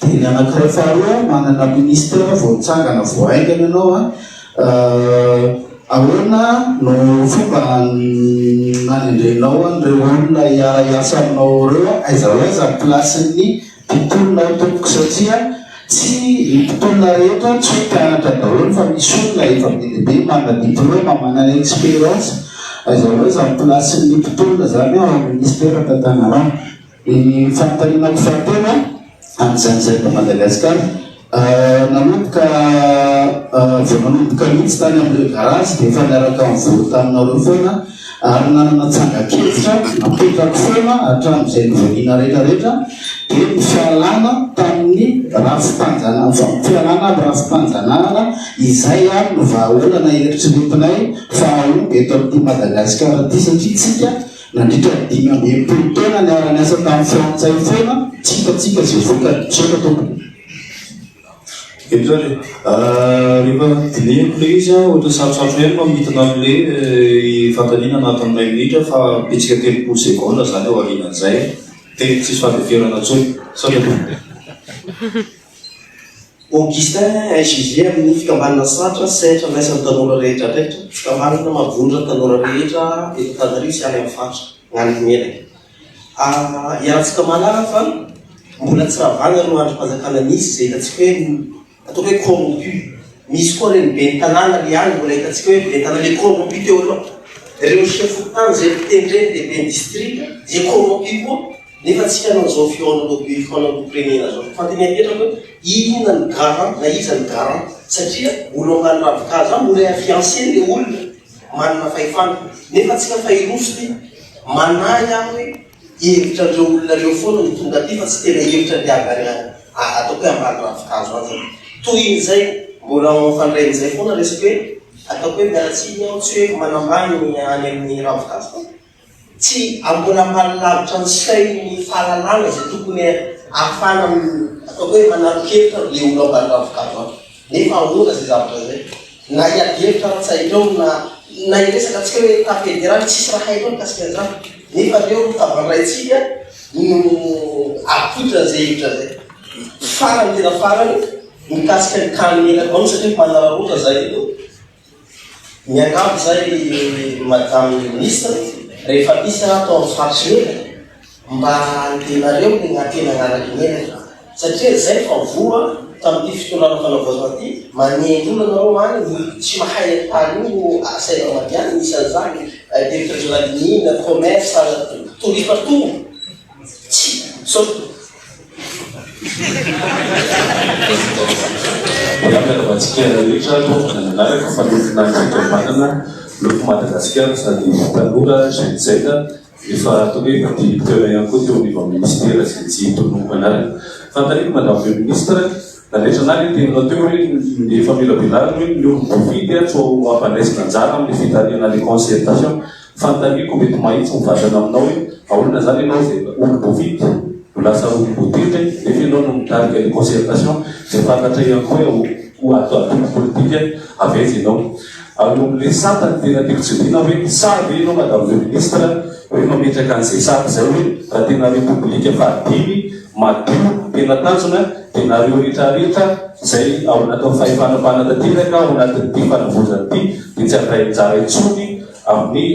Ny anankiray faharoa manana ministre voatsangana voaingana ianao ahoana no fomba nanendrenao an'ireo olona hiara-iasa aminao reo aiza hoaiza ny placen'ny mpitolona tompoko satria tsy mpitolona rehetra tsy hoe mpianatra daholo fa misy olona efa be lehibe manana diplôma manana expérience aiza hoaiza ny placen'ny mpitolona zany ao ministera tantanarano. Ny fanontanianako fahatena amin'izany Madagasikara nanomboka mihitsy tany amin'ireo garage dia efa niaraka mivory taminareo foana ary nanana tsangakevitra napetrako foana hatramin'izay nivonina rehetrarehetra dia ny fialana tamin'ny fialana aby rafi-panjanahana izay any no vahaolana eritreretinay fahaomby eto amin'ity Madagasikara ty satria tsika nandritra 5 taona niara niasa tamin'ny fiantsay foana tsikatsika zay voka tompoko. Episode rehefa dinihako le izy ohatra sarotsarotra ihany mamitana amin'le fantaniana anatin'ny 9 minitra fa pitsika 30 seconde zany ao arinan'izay tena tsisy fahateferana tsony saotra. Augustin injugé amin'ny fikambanana satra sehatra naisan'ny tanora rehetra rehetra fikambanana mavondra tanora rehetra eto Antananarivo sy any amin'ny faritra gn'any menaka. Iaratsika malala fa mbola tsy ravana no androm-panjakana misy zay hitantsika hoe ataoko hoe corrompu. Misy koa reny be ny tanàna le any mbola hitantsika hoe be tanàna le corrompu teo aloha. Ireo chef tany zay mitendreny dia be district dia corrompu koa nefa tsika nao zao fiona zao fantenepetraka hoe inona ny garant na iza ny garant satria mbola ambany ravikazo any mbola fiancé le olona manana fahefana nefa tsika fahiroso manahy any hoe hevitra reo olona reo foana ny tonga aty fa tsy tena hevitra liagary ataoko hoe ambany ravikazo any. Toy in'izay mbola mifandray n'izay foana resaky hoe ataoko hoe mialatsiny aho tsy hoe manambany any amin'ny ravikazo tsy ambola malalavitra ny sainy fahalalana izay tokony ahafana ataoko hoe manarokevitra le olo ambany ravikazo any nefa ahoana zay zavatra zay na hiady-hevitra raha-tsy hainao na hiresaka atsika hoe tafederaly tsisy raha hainao mikasika an'izany nefa reo mitavandraitsika no apoitra zay hevitra zay farany tena farany mikasika ny kany menaka ao satria mpanararota zay io miangabo zay madame ministre rehefa misy atao amin'ny faritry menaka mba antenareo ny gnatena agnaraky menaka satria zay fa voa tamin'ity fitolana fanavaozana ty manendrona nareo any tsy mahay antany io asainao madiany misy an'izany directeur général mine commerce tourisme tout tsy saotra. Miarabantsika rehetra nanaraka fanofina ny fikambanana loko Madagasikara sady tanora jeune efa atao hoe teo ihany koa teo aniva ministera zay tsy tolonoko anarana. Fantanina madame le ministre Nandresan'any teninao teo hoe ny famila belariny hoe ny olom-bofidy tsy ho ampandraisina anjara amin'ny fitariana le concertation. Fantaniko mety mahitsy mivatana aminao hoe aolana zany ianao zay olom-bofidy ho lasa olom-botely nefa ianao no mitarika le concertation zay fantatra ihany koa ho atoatolo politika avetsy ianao. Ao amin'le satany tena tiako tsidina hoe sady ianao madame le ministre hoe mametraka an'izay sady zay hoe raha tena république fahadimy madio tena tanjona dia nareo rehetrarehetra zay ao natao fahefanam-panatanteraka ao anatin'ity fanavozana ity dia tsy andray anjara intsony amin'ny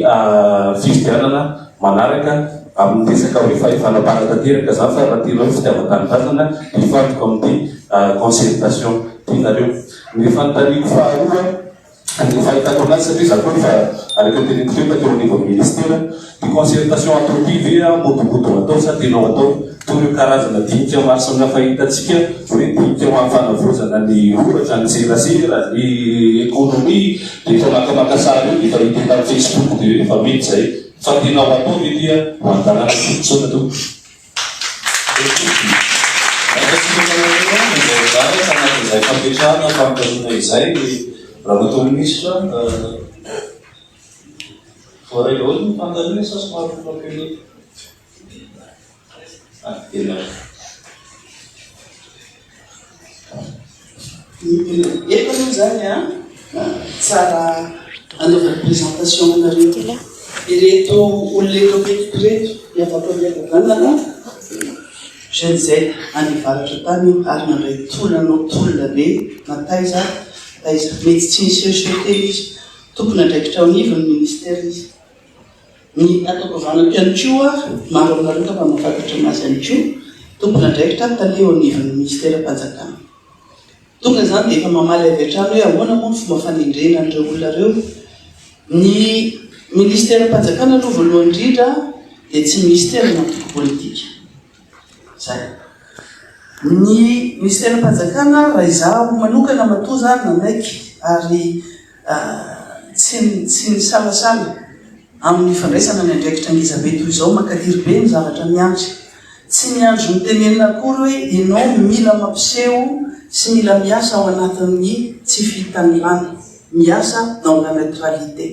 fifidianana manaraka amin'ny resaka hoe fahefanam-panatanteraka zany fa raha tena hoe fitiavan-tanindrazana hifantoka amin'ity concertation tianareo. Ny fanontaniako faharoa ny fahitako anazy satria za koa fa araka teneniko teo takeo niveau ministère ny concertation atao privé modomodo atao sa tenao atao toreo karazana dinika maro samihafa hitantsika hoe dinika mahafanavozana ny oratra ny serasera ny économie dia efa makamaka sary io efa hita tamin'ny Facebook dia efa mety zay fa tenao atao ve dia ho an-tanàna tokotsona to izay fampetrahana fampitarina izay raha natao ministre foray loatra ny fantarina sa somary fampianina efa aloha zany tsara anaovana présentation anareo ireto olon'eto apetiky reto miavaka-miavaganana jeanzay anivaratra tany ary nandray tolanao tolona be nataiza mety tsy ny société izy tokony andraikitra ao anivony ministère izy ny ataoko vanako ihany koa maro aminareo fa mahafantatra anazy ihany koa tokony andraikitra taleo anivony ministère mpanjakana tonga zany dia efa mamaly avy hatrany hoe ahoana moa ny fomba fanendrena an'ireo olona reo ny ministère mpanjakana aloha voalohany indrindra dia tsy ministère natoko politika zay ny ministère mpanjakana raha izaho manokana matoa zany namaiky ary tsy ny salasala amin'ny fandraisana ny andraikitra angizabe toy izao makadiry be ny zavatra miandry tsy miandro ny tenenina akory hoe ianao mila mampiseho sy mila miasa ao anatin'ny tsy fitanilana miasa dans la neutralité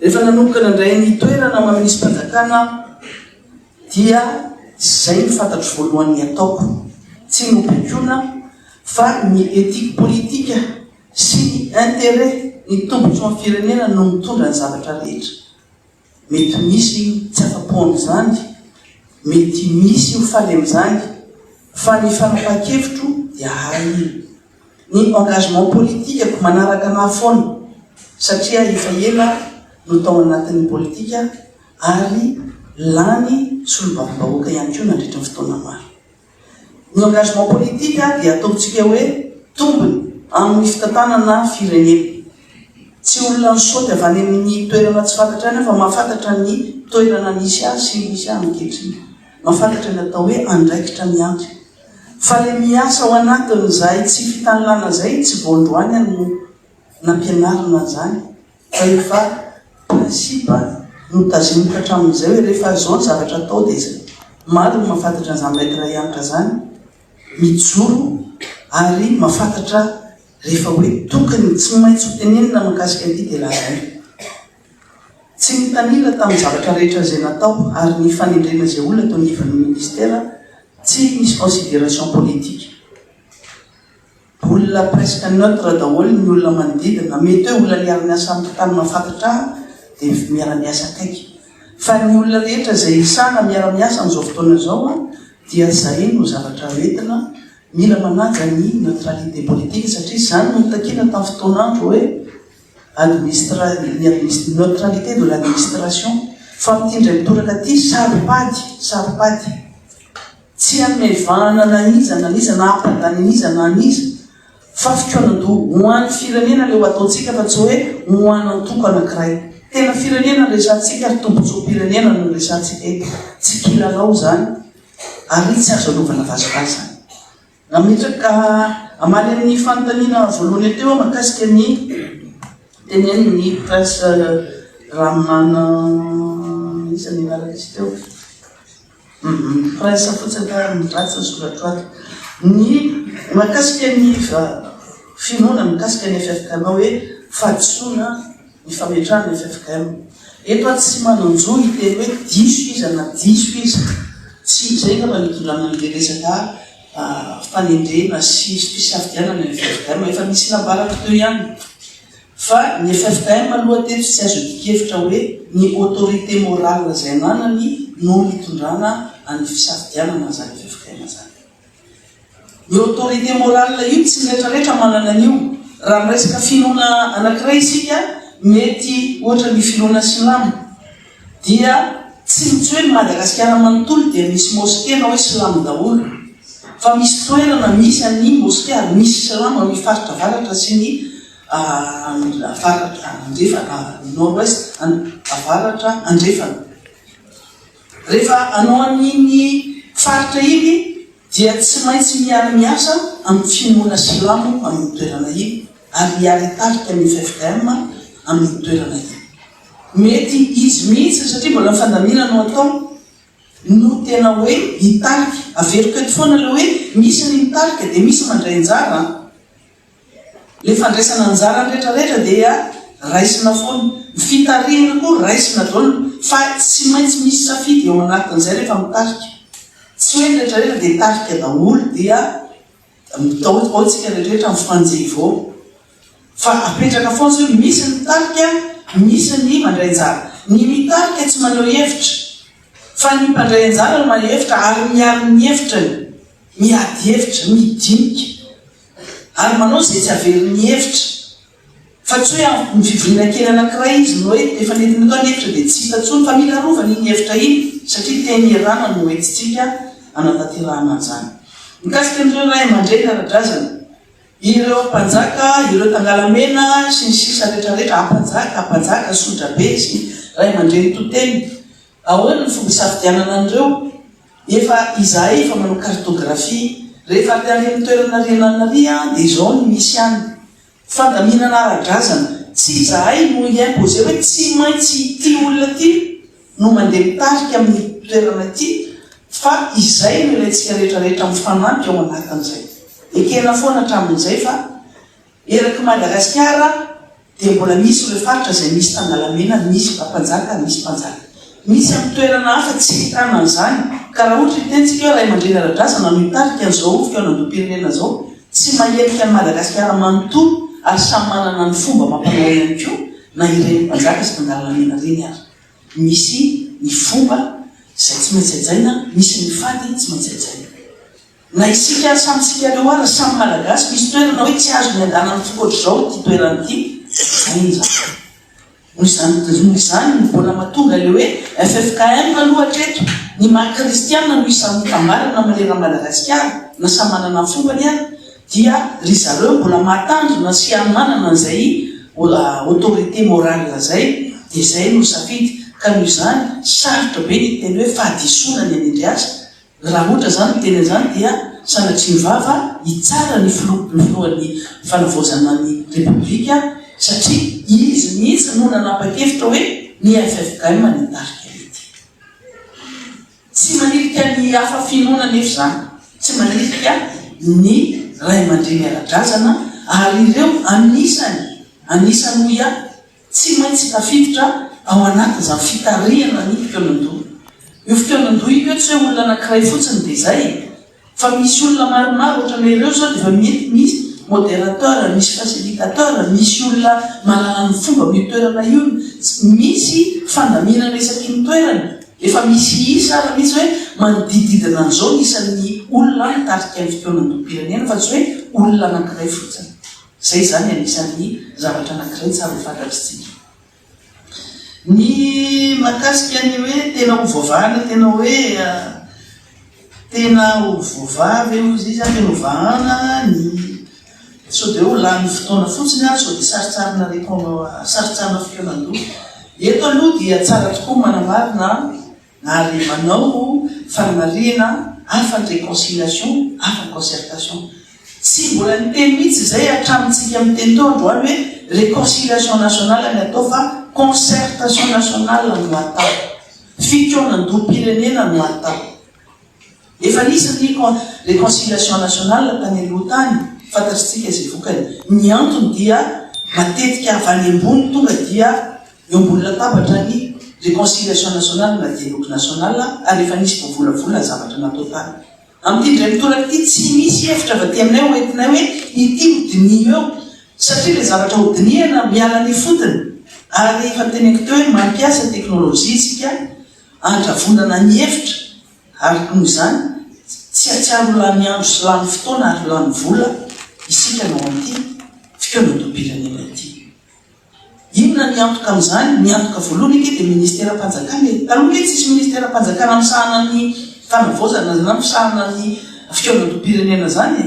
rehefa nanomboka nandray ny toerana maministry mpanjakana dia zay ny fantatro voalohany ataoko tsy nompikiona fa ny éthique politika sy ny intérêt ny tombotso amin'ny firenena no mitondra ny zavatra rehetra mety misy tsy afa-poany zany mety misy ho faly amin'izany fa ny fanapaha-kevitro dia hay ny engagement politika ko manaraka anafoana satria efa ela no tao anatin'ny politika ary lany solobavibahoaka ihany koa nandritra ny fotoana maro ny engagement politika dia ataontsika hoe tombony amin'ny fitantanana firenena tsy olona nysaoty avy any amin'ny toerana tsy fantatra any fa mahafantatra ny toerana nisy azy sy misy anykehitriny mahafantatra ny atao hoe andraikitra miandry fa le miasa ao anatin'izay tsy fitanilana zay tsy voandroany no nampianarina zany fa efa principe no tazimoka hatramin'izay hoe rehefa zao ny zavatra atao dia zay maro no mahafantatra ny zamaitre ianatra zany mijoro ary mahafantatra rehefa hoe tokony tsy maintsy ho tenenina makasika an'ity dia lazay tsy mitanila tamin'ny zavatra rehetra zay natao ary ny fanendrena zay olona tao anivon'ny ministère tsy misy considération politique olona presque neutre daholo ny olona manodidina mety hoe olona miara-miasa amin'ny tany mahafantatra dia miara-miasa akaiky fa ny olona rehetra zay isana miara-miasa amin'izao fotoana zao dia zay no zavatra retina mila manaja ny neutralité politique satria zany no mitakina tamin'ny fotoanandro hoe neutralité de l'administration fa mitindray mitoraka aty saripady tsy amevahana naniza na apadany na aniza fa fikoanando hoan'ny firenena le ho ataontsika fa tsy hoe hoanantoko anankiray tena firenena ny resantsika ary tombotso-pirenena no resantsika eto tsy kilalao zany ary tsy azo alovana vazovazy zany nametraka amaly amin'ny fanontaniana voalohany teo makasika ny teneny ny prince ramana isan'ny anaraka izy teo prince fotsiny ka midratsy ny solatroaty ny mahakasika ny finoana mikasika ny FFKM hoe fahadisoana ny fametrahana ny FFKM. Eto aty tsy mananjo iteny hoe diso izy na diso izy, tsy zay ngamba nitolana an'le resaka fanendrena sy fisafidianana ny FFKM, efa misy nabaraka teo ihany. Fa ny FFKM aloha teto tsy azo dikevitra hoe ny autorité morale zay ananany no mitondrana any fisafidianana zany FFKM zany. Ny autorité morale io tsy rehetrarehetra manana an'io. Raha miresaka finoana anankiray isika, mety ohatra ny finoana silamo, dia tsy mitsy hoe ny Madagasikara manontolo dia misy moské na hoe silamo daholo, fa misy toerana misy any moské ary misy silamo amin'ny faritra avaratra sy ny avaratra andrefana, nord-ouest avaratra andrefana. Rehefa anao an'iny faritra iny dia tsy maintsy miara-miasa amin'ny finoana silamo amin'ny toerana iny ary miara tarika amin'ny FFKM amin'ny toerana iny. Mety izy mihitsy satria mbola fandamina no atao no tena hoe hitarika, averiko eto foana le hoe misy ny mitarika dia misy mandray anjara. Le fandraisana anjara rehetrarehetra dia raisina foana, ny fitarihana koa raisina daholo, fa tsy maintsy misy safidy eo anatin'izay rehefa mitarika. Tsy hoe rehetrarehetra dia tarika daholo dia mitaotsika rehetrarehetra mifanjevao, fa apetraka foana hoe misy ny mitarika, misy ny mandray anjara. Ny mitarika tsy maneho hevitra, fa ny mpandray anjara no maneho hevitra ary miaro ny hevitrany, miady hevitra, midinika ary manao zay tsy averin'ny hevitra. Fa tsy hoe mivivina kely anankiray izy no hoe efa nentina atao ny hevitra dia tsy hita intsony, fa mila rovana iny hevitra iny satria teny irana no entintsika anatanterahana an'izany. Mikasika an'ireo ray aman-dreny ara-drazana, ireo mpanjaka, ireo tangalamena sy ny sisa rehetrarehetra, ampanjaka, sodrabe sy ray aman-dreny toteny, ahoana ny fomba isafidianana an'ireo? Efa izahay efa manao cartographie. Rehefa avy any amin'ny toerana renan'Anria dia izao ny misy any fandaminana ara-drazana. Tsy izahay no imposer hoe tsy maintsy ty olona ty no mandeha mitarika amin'ny toerana ty, fa izay no ilayntsika rehetrarehetra mifanampy ao anatin'izay. Ekena foana hatramin'izay fa eraky Madagasikara dia mbola misy ireo faritra izay misy tangalamena, misy mpanjaka, misy mpanjaka. Misy amin'ny toerana hafa tsy hitana an'izany, ka raha ohatra itentsika hoe ray aman-dreny ara-drazana no mitarika an'izao fionan-dom-pirenena zao, tsy maherika ny Madagasikara manontolo ary samy manana ny fomba mampanao ihany koa na ireny mpanjaka sy tangalamena reny ary. Misy ny fomba izay tsy maintsy hajaina, misy ny fady tsy maintsy hajaina. Na isika samy sika reo ary samy malagasy misy toerana hoe tsy azo ny andanany fikoatr'izao ty toerana ty, ain'izany. Noho izany mbola mahatonga le hoe FFKM aloha hatreto ny maha-kristiana no isan'ny tambarana malera Madagasikara na samy manana fombany ary, dia ry zareo mbola mahatandrina sy manana an'izay autorité morale zay, dia zay no safidy. Ka noho izany sarotra be ny teny hoe fahadisoana ny anindry azy. Raha ohatra zany ny teny an'izany dia sanatry ny vava hitsara ny filohan'ny fanavaozana ny repoblika, satria izy mihitsy no nanapa-kevitra hoe ny FFKM nitarika mety. Tsy manirika ny hafa finoana nefa zany, tsy manirika ny ray aman-dreny ara-drazana, ary ireo anisany hoia tsy maintsy tafiditra ao anatin'izany fitarihana ny fitoenan-doha. Io fitoenan-doha io tsy hoe olona anankiray fotsiny dia zay, fa misy olona maromaro ohatran'ny ireo zao dia efa mety misy modérateur, misy facilitateur, misy olona manana ny fomba mitoerana io, misy fandaminana isaky ny toerana, efa misy isa raha mihitsy hoe manodididina an'izao isan'ny olona nitarika ny fitoenan-doham-pirenena, fa tsy hoe olona anankiray fotsiny. Zay zany anisan'ny zavatra anankiray tsara fantatritsika. Ny mahakasika ny hoe tena hovavahana, tena hoe tena hovavavy izy zany tena hovahana ny sao dia ho lany fotoana fotsiny ary sao dia saritsarina fitoenan-doha. Eto aloha dia tsara tokoa manamarina ary manao fanamariana afany réconciliation, afany concertation. Tsy mbola ny teny mihitsy izay hatramintsika amin'ny teny teo androany hoe réconciliation nationale ny atao, fa concertation nationale no atao, fitoenan-doham-pirenena no atao. efa nisy réconciliation nationale tany aloha tany fantatritsika izay vokany. Ny antony dia matetika avy any ambony tonga dia eo ambony latabatra ny réconciliation nationale na dialogue national ary efa nisy voavolavona zavatra natao tany. Amin'ity ndray mitoraka ity tsy misy hevitra avy aty aminay hoentinay hoe ity hodinio eo satria le zavatra hodiniana miala ny fotony ary efa teneko teo hoe mampiasa teknôlôjia isika andravonana ny hevitra ary noho izany tsy atsiaro lany andro sy lany fotoana ary lany vola isika nao amin'ity fikeonantom-pirenena ity. Inona ny antoka amin'izany? Ny antoka voalohany ike dia ministera mpanjakana. Taloha ke tsisy ministera mpanjakana misahana ny fanavaozana na misahana ny fikeonantom-pirenena zany.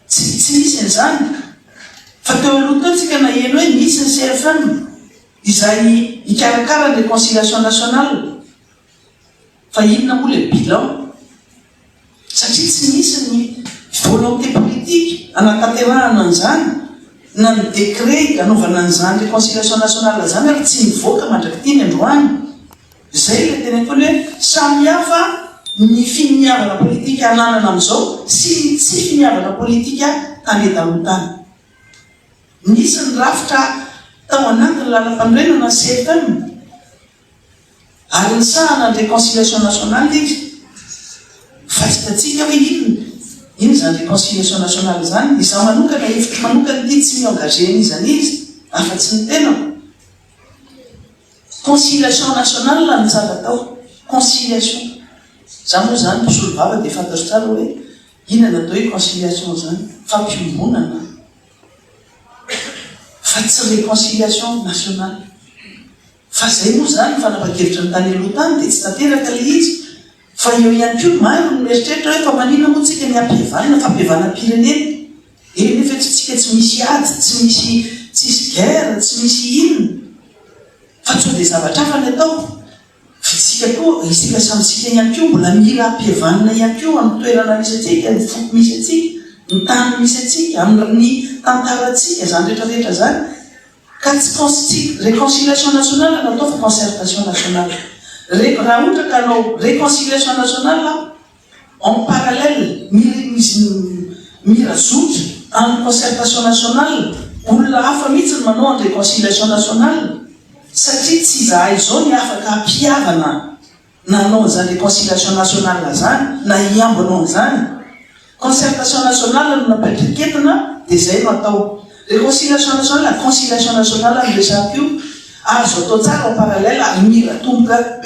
Tsy misy an'izany. Fa teo aloha teo tsika naheno hoe misy ny CFM izay ikarakara ny réconciliation nationale. Fa inona moa le bilan? Satria tsy misy ny volonté politique anatanterahana an'izany na ny décret anaovana an'izany réconciliation nationale zany ary tsy mivoaka mandraky ny androany. Zay le tena hoe samy hafa ny finiavana politika ananana amin'izao sy tsy finiavana politika tany taloha tany. Nisy ny rafitra tao anatin'ny lalam-panorenana CFM ary ny sahana ny réconciliation nationale izy. Fa hitatsika hoe ino zany réconciliation nationale zany? Izaho manokana hevitra manokana ity tsy miengagena izany izy afa-tsy ny tenako. Conciliation nationale ny tsara atao. Conciliation. Za moa zany mpisolo vava dia fantatro tsara hoe inona natao hoe conciliation zany? Fampiombonana. Fa tsy réconciliation nationale. Fa zay moa zany fanapa-kevitra ny tany aloha tany dia tsy tanteraka le izy. Fa eo ihany koa maro ny mieritreritra hoe fa manina moa tsika ny ampihavana fampihavana-pirenena. Nefa tsika tsy misy ady, tsy misy guerre, tsy misy inona. Fa tsy dia zavatra hafa ny atao. Fitsika koa, isika samitsika ihany koa mbola mila ampihavanana ihany koa amin'ny toerana misy atsika, ny foko misy atsika, ny tany misy atsika, amin'ny tantaratsika, zany rehetrarehetra zany. Ka tsy réconciliation nationale natao fa concertation nationale. Raha ohatra ka anao réconciliation nationale en parallèle mirazotra amin'ny concertation nationale, olona hafa mihitsy ny manao ny réconciliation nationale satria tsy zahay zao ny afaka ampihavana nanao zany réconciliation nationale zany na iambanao zany. Concertation nationale no napetraketina dia zay no atao. Réconciliation nationale, conciliation nationale ny resaka io azo atao tsara en parallèle ary mila tomboka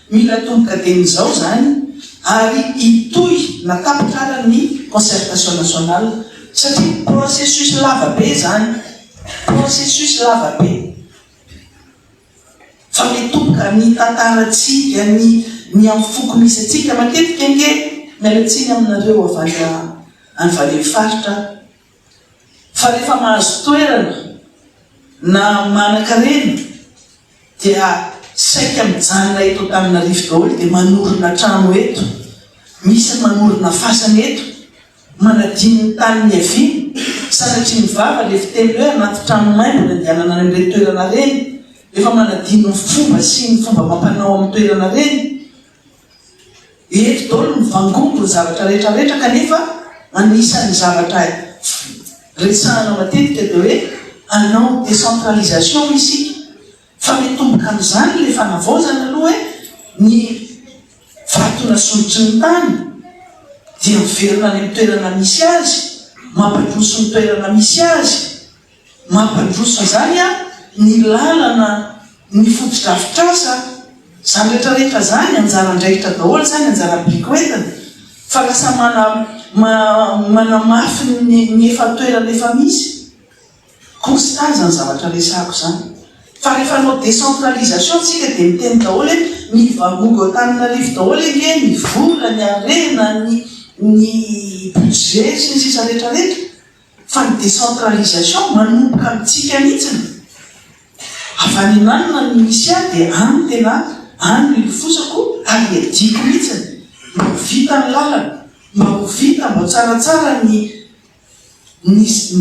mila tomboka dian'izao zany ary itoy natapitsara ny concertation nationale satria processus lavabe zany. Processus lavabe. Fa mitomboka ny tantaratsika ny amin'ny foko misy atsika matetika nge mialatsiny aminareo avy any vale faritra. Fa rehefa mahazo toerana na manan-karena dia saika mijanona eto Antananarivo daholo dia manorina trano eto, misy manorina fasana eto, manadiny ny tany ny aviny sanatria ny vava le fiteny hoe anaty trano maimbo ny andianana any amin'ireny toerana reny, efa manadiny ny fomba sy ny fomba mampanao amin'ny toerana reny. Eto daholo ny vangongo ny zavatra rehetrarehetra kanefa anisan'ny zavatra resahana matetika dia hoe anao décentralisation isika. Fa mitomboka amin'izany le fanavaozana aloha hoe ny vatona solotry ny tany dia miverina any amin'ny toerana misy azy, mampandroso ny toerana misy azy, mampandroso zany ny lalana ny fotodrafitrasa zany rehetrarehetra zany anjarandraikitra daholo zany anjaram-biko entiny. Fa lasa manamafy ny efa toerana efa misy. Constat zany zavatra resahako zany. Fa rehefa anao décentralisation tsika dia miteny daholo hoe ny vagongo Antananarivo daholo nge ny vola, ny arena, ny budget sy ny sisa rehetrarehetra. Fa ny décentralisation manomboka amintsika mihitsiny. Avy any ananina ny misy ahy dia any tena any ilofosako ary adiko mihitsiny. Mba ho vita ny lalana, mba ho vita, mba tsaratsara ny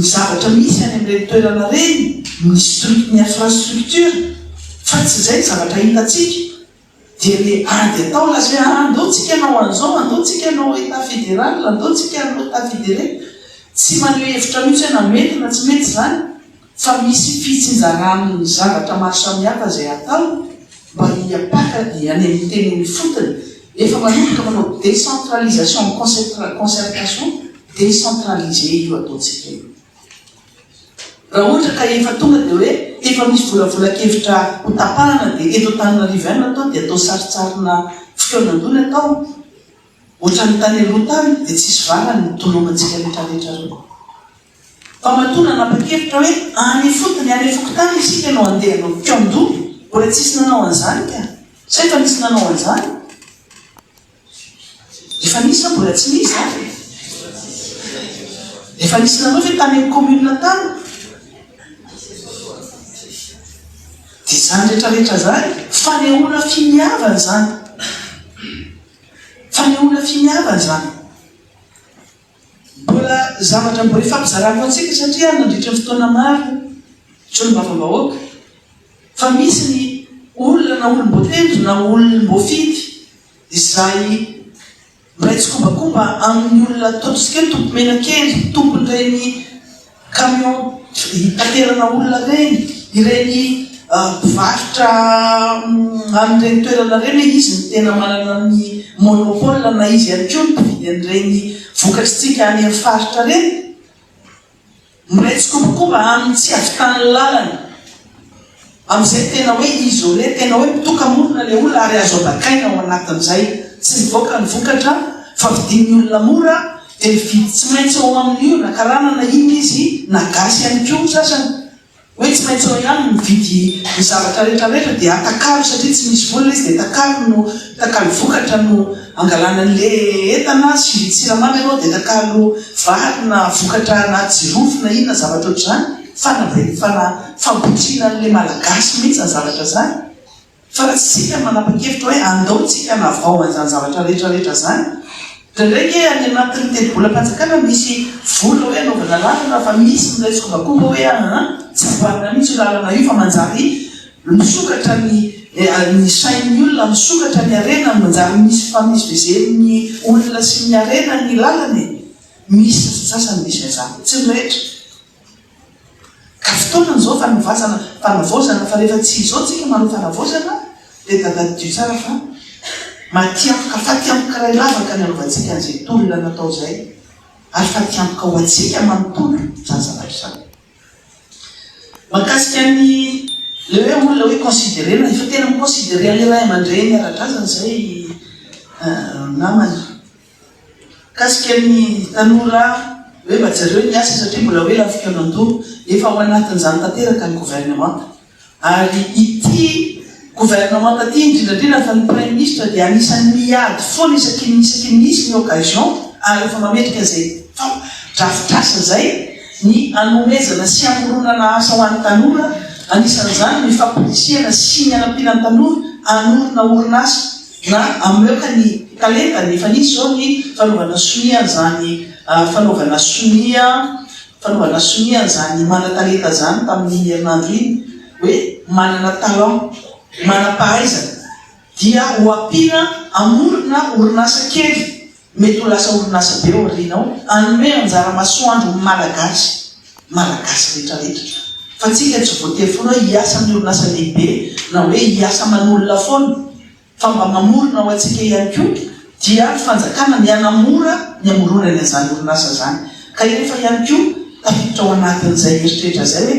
zavatra misy any amin'ireny toerana reny, ny infrastructure. Fa tsy zay zavatra hitatsika. dia le ady atao lazy hoe andeotsika anao an'izao, andeotsika anao état fédéral, andeotsika anao état fédéré, tsy maneho hevitra mihitsy hoe na mety na tsy mety zany, fa misy fitsinjaran'ny zavatra maro samihafa zay atao mba hiapaka any amin'ny teniny fotony. Efa manomboka manao décentralisation, concertation décentralisé io ataotsika io. Raha ohatra ka efa tonga dia hoe efa misy volavolakevitra ho tapahana dia eto Antananarivo ihany atao dia atao saritsarina fikeonandony atao ohatran'ny tany aloha tany dia tsisy varany tolomantsika rehetrarehetra reo. Fa matoana nanapa-kevitra hoe any fotony any fokotany isika no andeha anao fikeondony, mbola tsisy nanao an'izany ka sa efa misy nanao an'izany? Efa misy na mbola tsy misy zany? Efa misy nanao hoe tany amin'ny commune tany. Dia zany rehetrarehetra zany fanehoana finiavana zany. Fanehoana finiavana zany. Mbola zavatra mbola ifampizarako antsika satria nandritra ny fotoana maro tsy ny vavam-bahoaka. Fa misy ny olona na olom-boatendry na olom-boafidy izay miraitsy kombakomba amin'ny olona ataontsika hoe tompo menakely, tompon'ireny camion hitaterana olona reny, ireny mpivarotra amin'ireny toerana reny hoe izy ny tena manana ny monopole na izy ihany koa ny mpividy an'ireny vokatritsika any amin'ny faritra reny. Miraitsy kombakomba amin'ny tsy avitan'ny lalana, amin'izay tena hoe isolé, tena hoe mitoka-monina ilay olona ary azo abakaina ao anatin'izay. Tsy mivoaka ny vokatra fa vidin'ny olona mora dia mividy tsy maintsy ao amin'io na karana na iny izy na gasy ihany koa sasany. Hoe tsy maintsy ao ihany mividy ny zavatra rehetrarehetra dia atakalo satria tsy misy vola izy dia takalo vokatra no angalana an'ilay entana sy siramamy ianao dia takalo vary na vokatra na jirofo na inona zavatra ohatr'izany fambotriana an'ilay malagasy mihitsy ny zavatra zany. Fa raha tsika manapa-kevitra hoe andaotsika na vao an'izany zavatra rehetrarehetra zany, ndraindraiky any anatin'ny telo-bolam-panjakana misy vola hoe anaovana lalana fa misy miraitsy kombakomba hoe tsy aboarina mihitsy lalana io fa manjary misokatra ny sain'ny olona, misokatra ny arena, manjary misy famezivezen'ny olona sy ny arena ny lalany. Misy sasany misy izany, tsy rehetra. Ka fotoanan'izao fanavaozana fa rehefa tsy izao tsika manao fanavaozana dia dadadio tsara fa matiampoka fatiampoka ray lavaka ny anaovantsika an'izay tolona natao izay ary fatiampoka ho antsika manontolo zany zavatra zany. Mahakasika ny le hoe olona hoe considérena, efa tena miconsidéré an'ilay ray aman-dreny ara-drazana izay namana. Kasika ny tanora hoe mba jareo ny asa satria mbola hoe lafikeonandony efa ao anatin'izany tanteraka ny gouvernement. Ary ity gouvernement taty indrindrandrindra fa ny premier ministre dia anisan'ny miady foana isaky misy ny occasion ary efa mametrika izay drafitrasa zay ny anomezana sy amoronana asa ho an'ny tanora. Anisan'izany ny fampolisihana sy ny anampiana ny tanora anorona orinasa na ameoka ny talentany. Efa nisy zao ny fanaovana sonia zany fanaovana sonia zany mana-talenta zany tamin'ny herinandro iny hoe manana talent, manam-pahaizana dia ho ampiana amorona orinasa kely mety ho lasa orinasa be aorianao, anome anjara masoandro malagasy rehetrarehetra. Fa tsika tsy voatery foana hoe hiasa amin'ny orinasa lehibe na hoe hiasa manolona foana, fa mba mamorona ho antsika ihany koa dia fanjakana ny anamora ny amoronany an'izany orinasa zany. Ka rehefa ihany koa tafiditra ao anatin'izay eritrrehetra zay hoe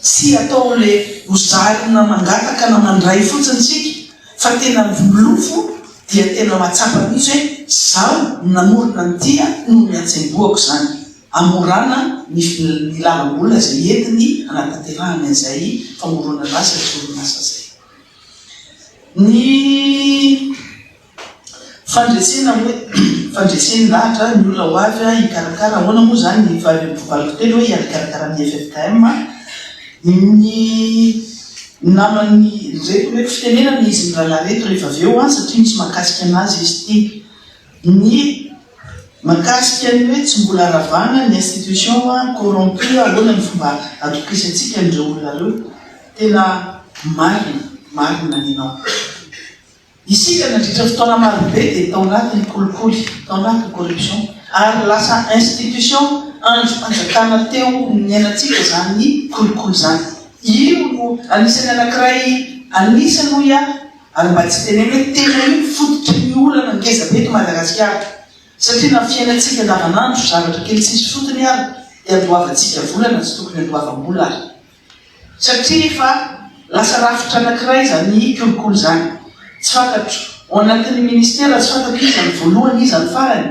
tsy atao le hozarina mangataka na mandray fotsiny tsika fa tena milofo dia tena matsapa mihitsy hoe zaho namorona ny tia no ny antsaim-boako zany. Amorana ny lalam-bola zay entiny anatanterahany an'izay famorona lasa sy orinasa zay. Ny fandresena hoe fandreseny lahatra ny olona ho avy hikarakara ahoana moa zany ny valiko telo hoe hikarakara ny FFKM. Ny namany reto hoe fitenenana izy ny rahalahy reto rehefa avy eo satria misy mahakasika anazy izy ity. Ny mahakasika ny hoe tsy mbola aravana ny institution corrompu ahoana ny fomba atokisantsika n'ireo olona reo tena marina ninao. isika nandritra fotoana marobe dia tao anatin'ny kolikoly, tao anatin'ny corruption, ary lasa institution andro fanjakana teo ny ainantsika zany ny kolikoly zany. Io no anisany anankiray anisany hoy ary mba tsy teneny hoe tena io fototry ny olana ngeza be eto Madagasikara. Satria na fiainantsika andavanandro zavatra kely tsisy fotony ary dia adoavantsika volana tsy tokony adoavam-bola ary. Satria fa lasa rafitra anankiray zany kolikoly zany. Tsy fantatro ao anatin'ny ministera tsy fantatro izy ny voalohany izy ny farany.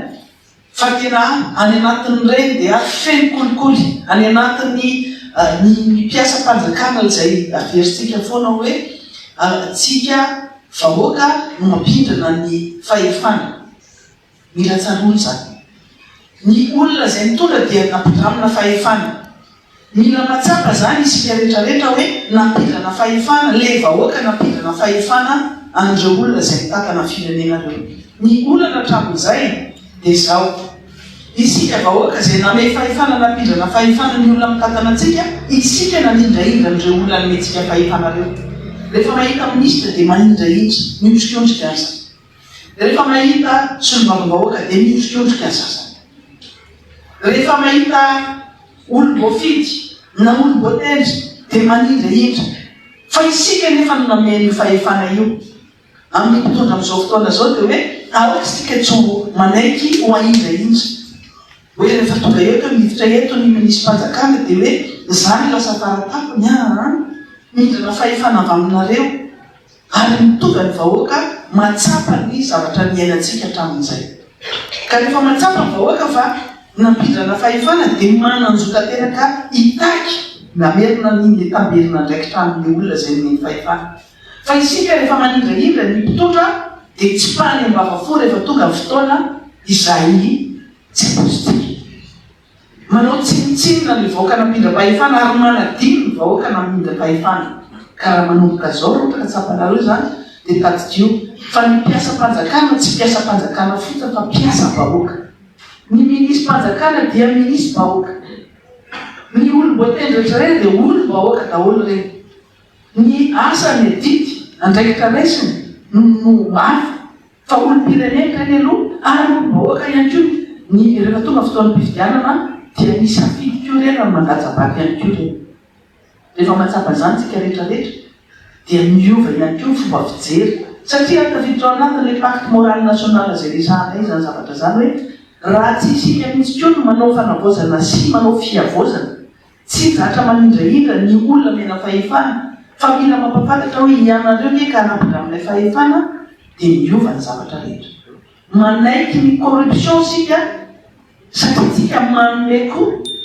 Fa tena any anatin'ny reny dia feno kolikoly, any anatin'ny ny mpiasa-panjakana izay averintsika foana hoe tsika vahoaka no mampindrana ny fahefana. Mila tsaroana zany. Ny olona izay mitondra dia nampindramina fahefana. Mila matsapa zany isika rehetrarehetra hoe nampindrana fahefana, le vahoaka nampindrana fahefana andreo olona izay mitakana firenena reo. Ny olana hatramin'izay dia zao. Isika vahoaka izay name fahefana nampindrana fahefana ny olona mitakana antsika, isika nanindraindra andreo olona nometsika fahefana reo. Rehefa mahita ministra dia manindraindra, miondrikondrika azy. Rehefa mahita solombavam-bahoaka dia miondrikondrika azy sasany. Rehefa mahita olom-boafidy na olom-botendry dia manindraindra. Fa isika nefa no namen'io fahefana io. Amin'ny mpitondra amin'izao fotoana zao dia hoe aokatsika tsy manaiky ho aindraindra. Hoe rehefa tonga eto miditra eto ny minisy-panjakana dia hoe zany lasa faratapony mindrana fahefana avy aminareo ary mitonga ny vahoaka matsapa ny zavatra ny ainantsika hatramin'izay. Ka rehefa matsapa ny vahoaka fa nampindrana fahefana dia mananjota tena ka hitaky namerina ny tamberina ndraiky tramin'ny olona izay ny fahefana. Fa isika rehefa manindraindra ny mpitondra dia tsy pany ambavafo rehefa tonga ny fotoana izay tsy positif. Manao tsinitsinina ny vahoaka nampindra-pahefana ary manadino ny vahoaka nampindra-pahefana. Ka raha manomboka zao rohatra ka tsapanareo zany dia tadidio fa ny mpiasa-panjakana tsy mpiasa-panjakana fotsiny fa mpiasa-vahoaka. Ny minisy-panjakana dia minisy-vahoaka. Ny olom-botendry rehetrarehetra dia olom-vahoaka daholo reny. Ny asa ny adity andraikitra raisiny no mafy fa olom-pirenena reny aloha ary olom-vahoaka ihany koa. Ny rehefa tonga fotoan'ny mpifidianana dia misy afidy koa reny ary mandajabaky ihany koa reny. Rehefa matsapa zany tsika rehetrarehetra dia miova ihany koa fomba fijery. Satria tafiditra ao anatin'ilay pacte moral national izay resahanay zany zavatra zany hoe raha tsy isika mihitsy koa no manao fanavaozana sy manao fiavoazana, tsy zatra manindraindra ny olona mena fahefana, fa mila mampafantatra hoe ianareo ne ka hanampindra amin'ilay fahefana dia miova ny zavatra rehetra. Manaiky ny corruption sika satria tsika manome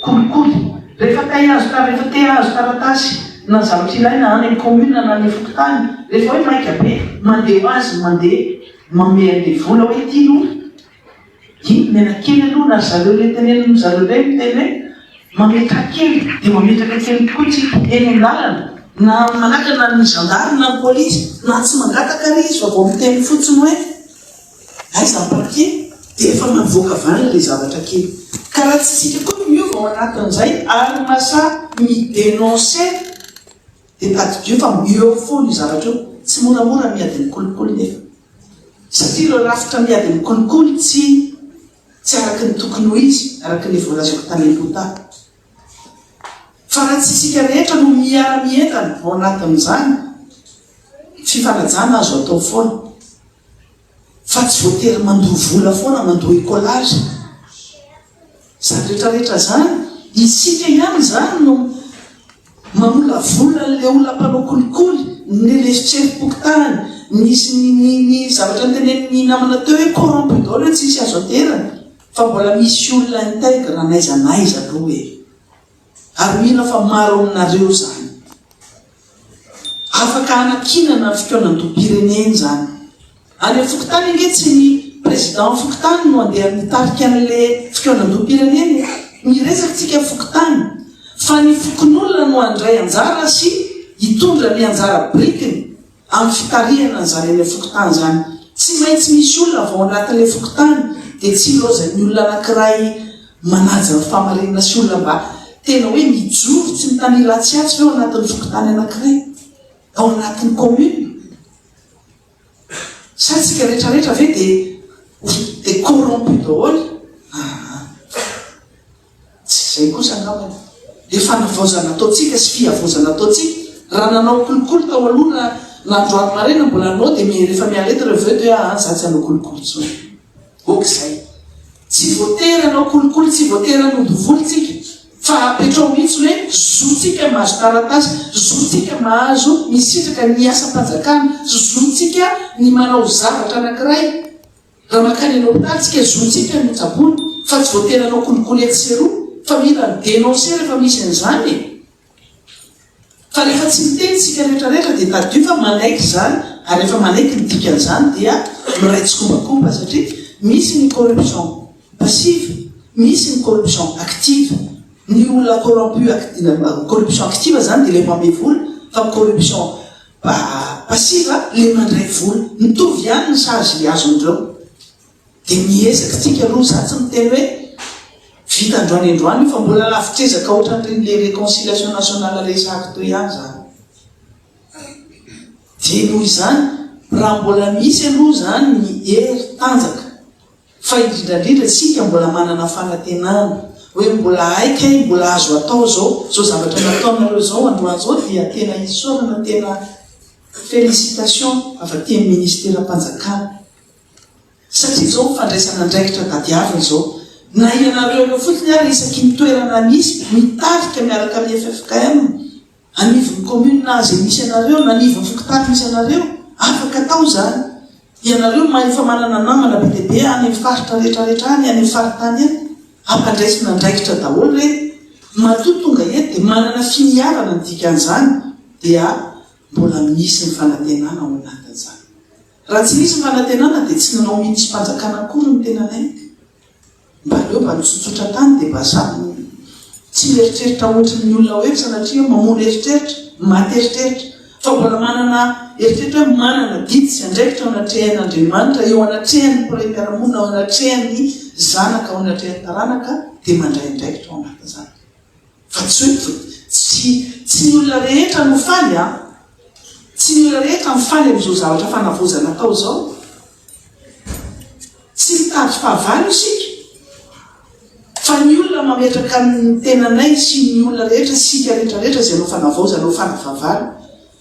kolikoly. Rehefa te azo taratasy na zavatra ilaina any amin'ny commune na any fokotany, rehefa hoe maika be mandeha azy mandeha mame an'ilay vola hoe ty no iny menakely aloha na zareo le teneniny zareo le miteny hoe mametraka kely dia mametraka kely tokoa tsika eny an-dalana na manakana ny gendarme na ny polisy na tsy mangataka ry izy fa vao miteny fotsiny hoe aiza parquet dia efa mavoaka vany ilay zavatra kely. Ka raha tsy tsika koa miova ao anatin'izay ary masa midénoncer dia tadidio fa eo foana io zavatra io. Tsy moramora miadin'ny kolikoly nefa satria ireo rafitra miadin'ny kolikoly tsy araky ny tokony ho izy, araky ny voalazako tany am-potany. Fa raha tsy isika rehetra no miara-mientana ao anatin'izany fifanajana azo atao foana. Fa tsy voatery mandoha vola foana, mandoha écolage. Zany rehetrarehetra zany, isika ihany zany no mamola vola le olona mpanao kolikoly, ny lesitserym-pokotany, nisy ny zavatra nytenen'ny namana teo hoe corrompu daholo hoe tsisy azo aterana. Fa mbola misy olona intègre naiza aloha e. Ary mila fa maro aminareo zany. Afaka anakinana ny fikoanan-dom-pireneny zany. Any amin'ny fokotany ange tsy ny président fokotany no andeha mitarika an'ilay fikoanan-dom-pireneny. Miresakantsika fokotany. Fa ny fokon'olona no andray anjara sy hitondra ny anjara brikiny amin'ny fitarihana an'izany any fokotany zany. Tsy maintsy misy olona vao anatin'ilay fokotany dia tsy lozan'ny olona anankiray manaja ny famarinana sy olona mba tena hoe mijoro tsy mitany latsiatsy hoe ao anatin'ny fokotany anankiray, ao anatin'ny commune. Sa tsika rehetrarehetra ve dia corrompu daholo? Tsy zay kosa angambany. Le fanavaozana ataotsika sy fiavaozana ataotsika. Raha nanao kolokolo tao aloha na androany maraina mbola anao dia rehefa mialeta reveo dia za tsy hanao kolokolo tsony. Okizay. Tsy voatery anao kolokolo, tsy voatery anodovolotsika. Fa apetrao mihitsy hoe zotsika mahazo taratasy, zotsika mahazo misitraka ny asam-panjakana, zotsika ny manao zavatra anankiray. Raha makany anao tatsika zotsika ny tsabony, fa tsy voatery anao kolokolo etseroa, fa mila dénoncer rehefa misy an'izany. Fa rehefa tsy miteny tsika rehetrarehetra dia tadio fa manaiky zany, ary rehefa manaiky ny dikan'izany dia miraitsy kombakomba satria misy ny corruption passive, misy ny corruption active. Ny olona corruption active zany dia le mame vola, fa corruption passive le mandray vola. Mitovy ihany ny charge le azon'ireo. Dia miezaka tsika aloha za tsy miteny hoe vita androany fa mbola lavitrezaka ohatran'ireny le réconciliation nationale resaka toy ihany zany. Dia noho izany raha mbola misy aloha zany ny hery tanjaka, fa indrindrandrindra tsika mbola manana fanantenana hoe mbola haika mbola azo atao zao zavatra nataonareo zao androany zao dia tena isorana, tena félicitation avy aty amin'ny ministère am-panjakana. Satria zao fandraisana andraikitra tadiavina zao na ianareo eo fotsiny ary isaky ny toerana misy mitarika miaraka amin'ny FFKM anivon'ny commune na zay misy anareo na anivon'ny fokotary misy anareo, afaka atao zany. Ianareo efa manana namana be dia be any amin'ny faritra rehetrarehetra any amin'ny faritany any, ampandraisina andraikitra daholo hoe matoa tonga eto dia manana finiavana ny dikan'izany dia mbola misy ny fanantenana ao anatin'izany. Raha tsy misy ny fanantenana dia tsy nanao mihitsy mpanjakana akory ny tenanay. Mba aleo mba nitsotsotra tany dia mba sady tsy mieritreritra ohatran'ny olona hoe sanatria mamono eritreritra, maty eritreritra, fa mbola manana eritreritra hoe manana didy sy andraikitra ao anatrehan'Andriamanitra, eo anatrehan'ny mpiray-piaramonina, ao anatrehan'ny zanaka, ao anatrehan'ny taranaka, dia mandray andraikitra ao anatin'izany. Fa tsy ny olona rehetra no faly tsy ny olona rehetra mifaly amin'izao zavatra fanavozana atao zao. Tsy mitady fahavalo isika, fa ny olona mametraka ny tenanay sy ny olona rehetra sika rehetrarehetra izay anao fanavaozana, anao fanafahavalo.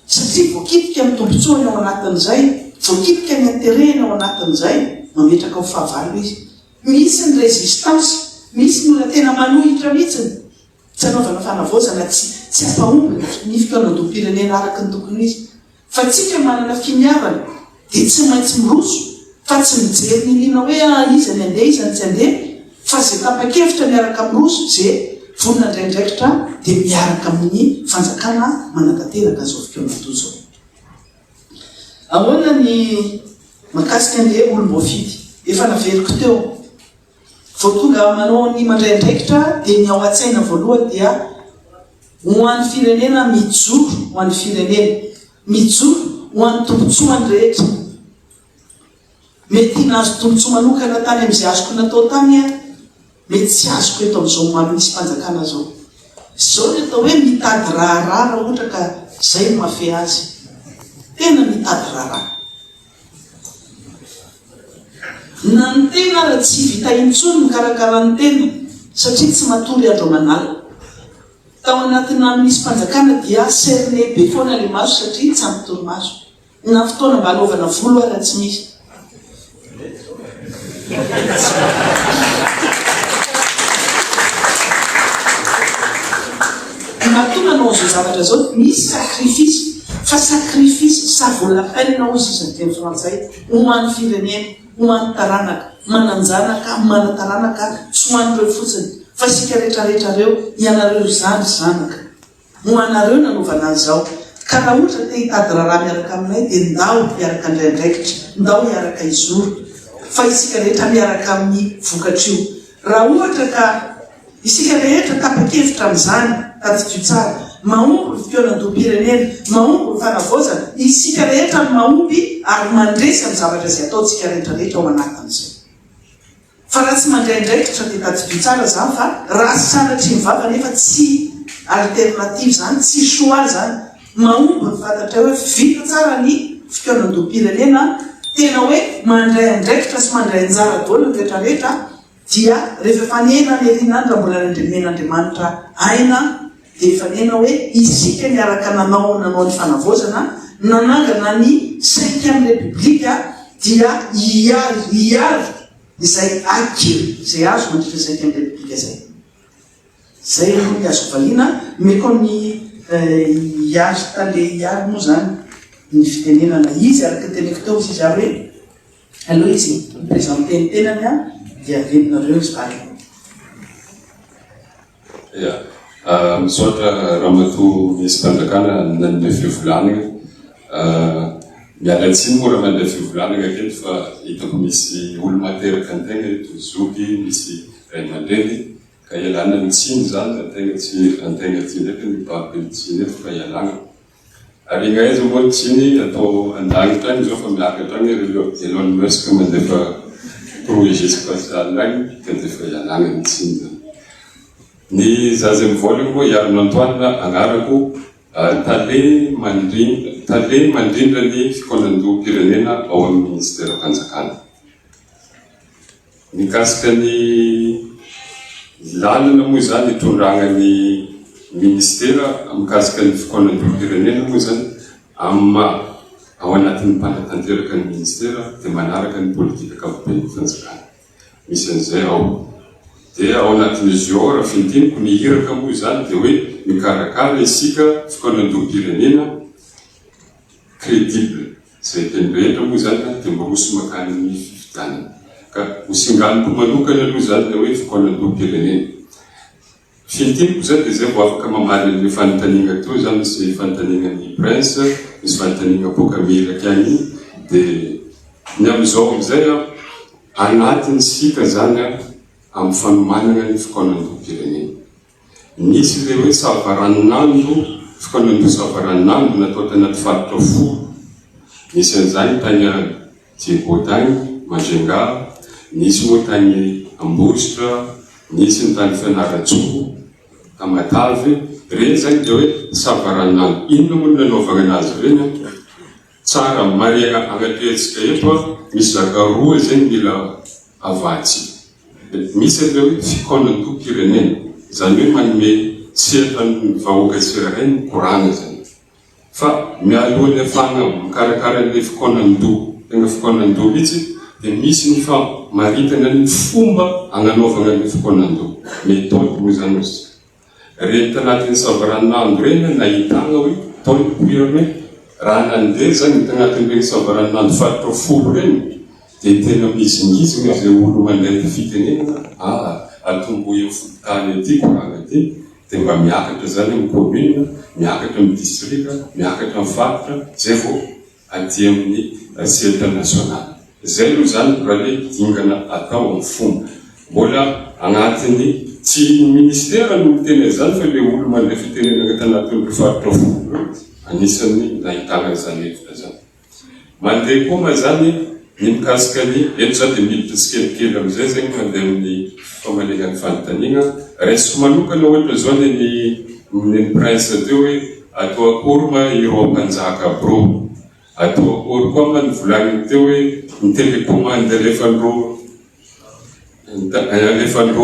Satria voakitika amin'ny tombontsoany ao anatin'izay, voakitika ny intereny ao anatin'izay, mametraka ho fahavalo izy. Misy ny résistance, misy ny olona tena manohitra mihitsiny. Tsy anaovana fanavaozana, tsy ampahombona ny fikaonan-dom-pirenena araka ny tokony izy. Fa tsika manana finiavana dia tsy maintsy miroso, fa tsy mijery ny lina hoe iza ny andeha, iza ny tsy andeha, fa zay tapa-kevitra miaraka miroso zay vonina ndraindraikitra dia miaraka amin'ny fanjakana manatanteraka zao fikaonan-doha zao. Ahoana ny makasika an'ilay olom-boafidy efa naveriko teo. Vao tonga manao ny mandraindraikitra dia ny ao an-tsaina voalohany dia ho an'ny firenena mijoro, ho an'ny firenena mijoro ho an'ny tombontsoany rehetra. Mety nahazo tombontsoa manokana tany amin'izay azoko natao tany mety tsy azoko eto amin'izao mamisy mpanjakana zao. Zao ny atao hoe mitady raharara ohatra ka zay no mafe azy. Tena mitady raharara. Na ny tena raha tsy vita intsony mikarakara ny tena satria tsy matory andro manala. Tao anatina misy mpanjakana dia cerné be foana le maso satria tsy ampy torimaso. Na fotoana mba hanaovana volo raha tsy misy. Mahatonga anao zao zavatra zao misy sacrifice, fa sacrifice ça vaut la peine ozy izy ny teny frantsay, ho an'ny firenena, ho an'ny taranaka, manan-janaka, mana-taranaka, tsy ho an'ireo fotsiny, fa sika rehetrarehetrareo ianareo zany zanaka. Ho anareo nanaovana an'izao. Ka raha ohatra te hitady raharaha miaraka aminay dia ndao miaraka ndraindraikitra, ndao miaraka izoro, fa isika rehetra miaraka amin'ny vokatrio. Raha ohatra ka isika rehetra tapa-kevitra amin'izany tadidio tsara, mahomby ny fikaonan-doam-pirenena, mahomby ny fanavaozana, isika rehetra mahomby ary mandresy amin'ny zavatra izay ataontsika rehetrarehetra ao anatin'izay. Fa raha tsy mandraindraikitra dia tadidio tsara zany, fa raha sanatry mivava nefa tsy alternative zany, tsy choix zany, mahomby ny fantatra hoe vita tsara ny fikaonan-doam-pirenena tena hoe mandray andraikitra sy mandray anjara daholo ny rehetrarehetra dia rehefa fanena ny herinandro raha mbola men'Andriamanitra aina dia fanena hoe isika miaraka nanao ny fanavozana nanangana ny 5e république dia hiaro izay akio izay azo mandritra 5e république zay no azo valiana meko ny hiazo hiaro moa zany ny fitenenana izy araka teneko teo izy ary hoe aloha izy miprésente ny tenany dia venonareo izy valy. Misaotra Ramatoa misy mpanjakana nan'ilay fivolanana mialatsiny moa raha man'ilay fivolanana eto fa hitako misy olo materaka antegna eto zoky misy ray aman-dreny ka ialana ny tsiny zany antegna tsy ndraiky ny papelitsiny eto fa ialana ary igna izy moa tsiny atao andagny trany zao fa miaraka trany Elon Musk mandefa projet spatial agny kandefa ialana ny tsiny zany. Ny zaza mivola moa hiarona antoanina agnarako tale mandrindra ny fikonandoam-pirenena ao amin'ny ministera mpanjakana. Mikasika ny lalana moa zany hitondragna ny ministera mikasika ny fikonandoam-pirenena moa zany ao anatin'ny mpanatanteraka ny ministera dia manaraka ny politika ankapobeny fanjakana. Misy an'izay ao. Dia ao anatin'izy io raha fintiniko mihiraka moa zany dia hoe mikarakara isika fikonandoam-pirenena crédible. Zay teny rehetra moa zany dia miroso makany ny fifidianana. Ka hosinganiko manokana aloha zany dia hoe fikonandoam-pirenena. Fintiniko zany dia zay vao afaka mamaly an'ilay fanontaniana teo zany misy fanontanianan'ny prince, misy fanontaniana boka miraky agny dia ny amin'izao amizay anatin'ny sika zany amin'ny fanomanana ny fikonandoam-pirenena. Nisy ilay hoe savaran'ando, fikonandoam-savaran'ando natao tanaty faritra folo. Nisy an'izany tany Diego tany, Majunga, nisy moa tany Ambositra, nisy ny tany Fianarantsoa, Tamatavy. Reny zany dia hoe savaran'ando. Inona moa nanaovana anazy reny? Tsara mariana agnatretsika eto misy zaka roa zany mila avatsy. Misy ilay hoe fikonandoam-pirenena, zany hoe manome tsiraka ny vahoaka tsirairay ny korana zany. Fa mialohan'ny afahana mikarakara ilay fikonandoha, tegna fikonandoha mihitsy, dia misy ny maritana ny fomba agnanaovana ilay fikonandoha. Méthode moa zany izy. Reny tanatin'ny savaran'ando reny nahitana hoe taony poirana hoe raha nandeha zany tanatin'ireny savaran'ando faritra folo reny dia tena mizingizina izay olo mandeha fitenenana atombohy amin'ny fototany aty korana aty dia mba miakatra zany amin'ny commune, miakatra amin'ny district, miakatra amin'ny faritra, zay vao aty amin'ny siège national. Zay aloha zany raha ilay dingana atao amin'ny fomba. Mbola agnatin'ny tsy ministera no tena zany fa ilay olo mandeha fitenenana tanatin'ny faritra folo anisan'ny nahitana zany hevitra zany. Mandeha koa ma zany ny mikasika ny eto zany dia miditra tsikelikely amin'izay zany mandeha amin'ny famalenan'ny fanontaniana. Raisiko manokana ohatra zao ny prince teo hoe atao akory ma ireo mpanjaka bro, atao akory koa ma nivolagniny teo hoe ny télécommande alefandro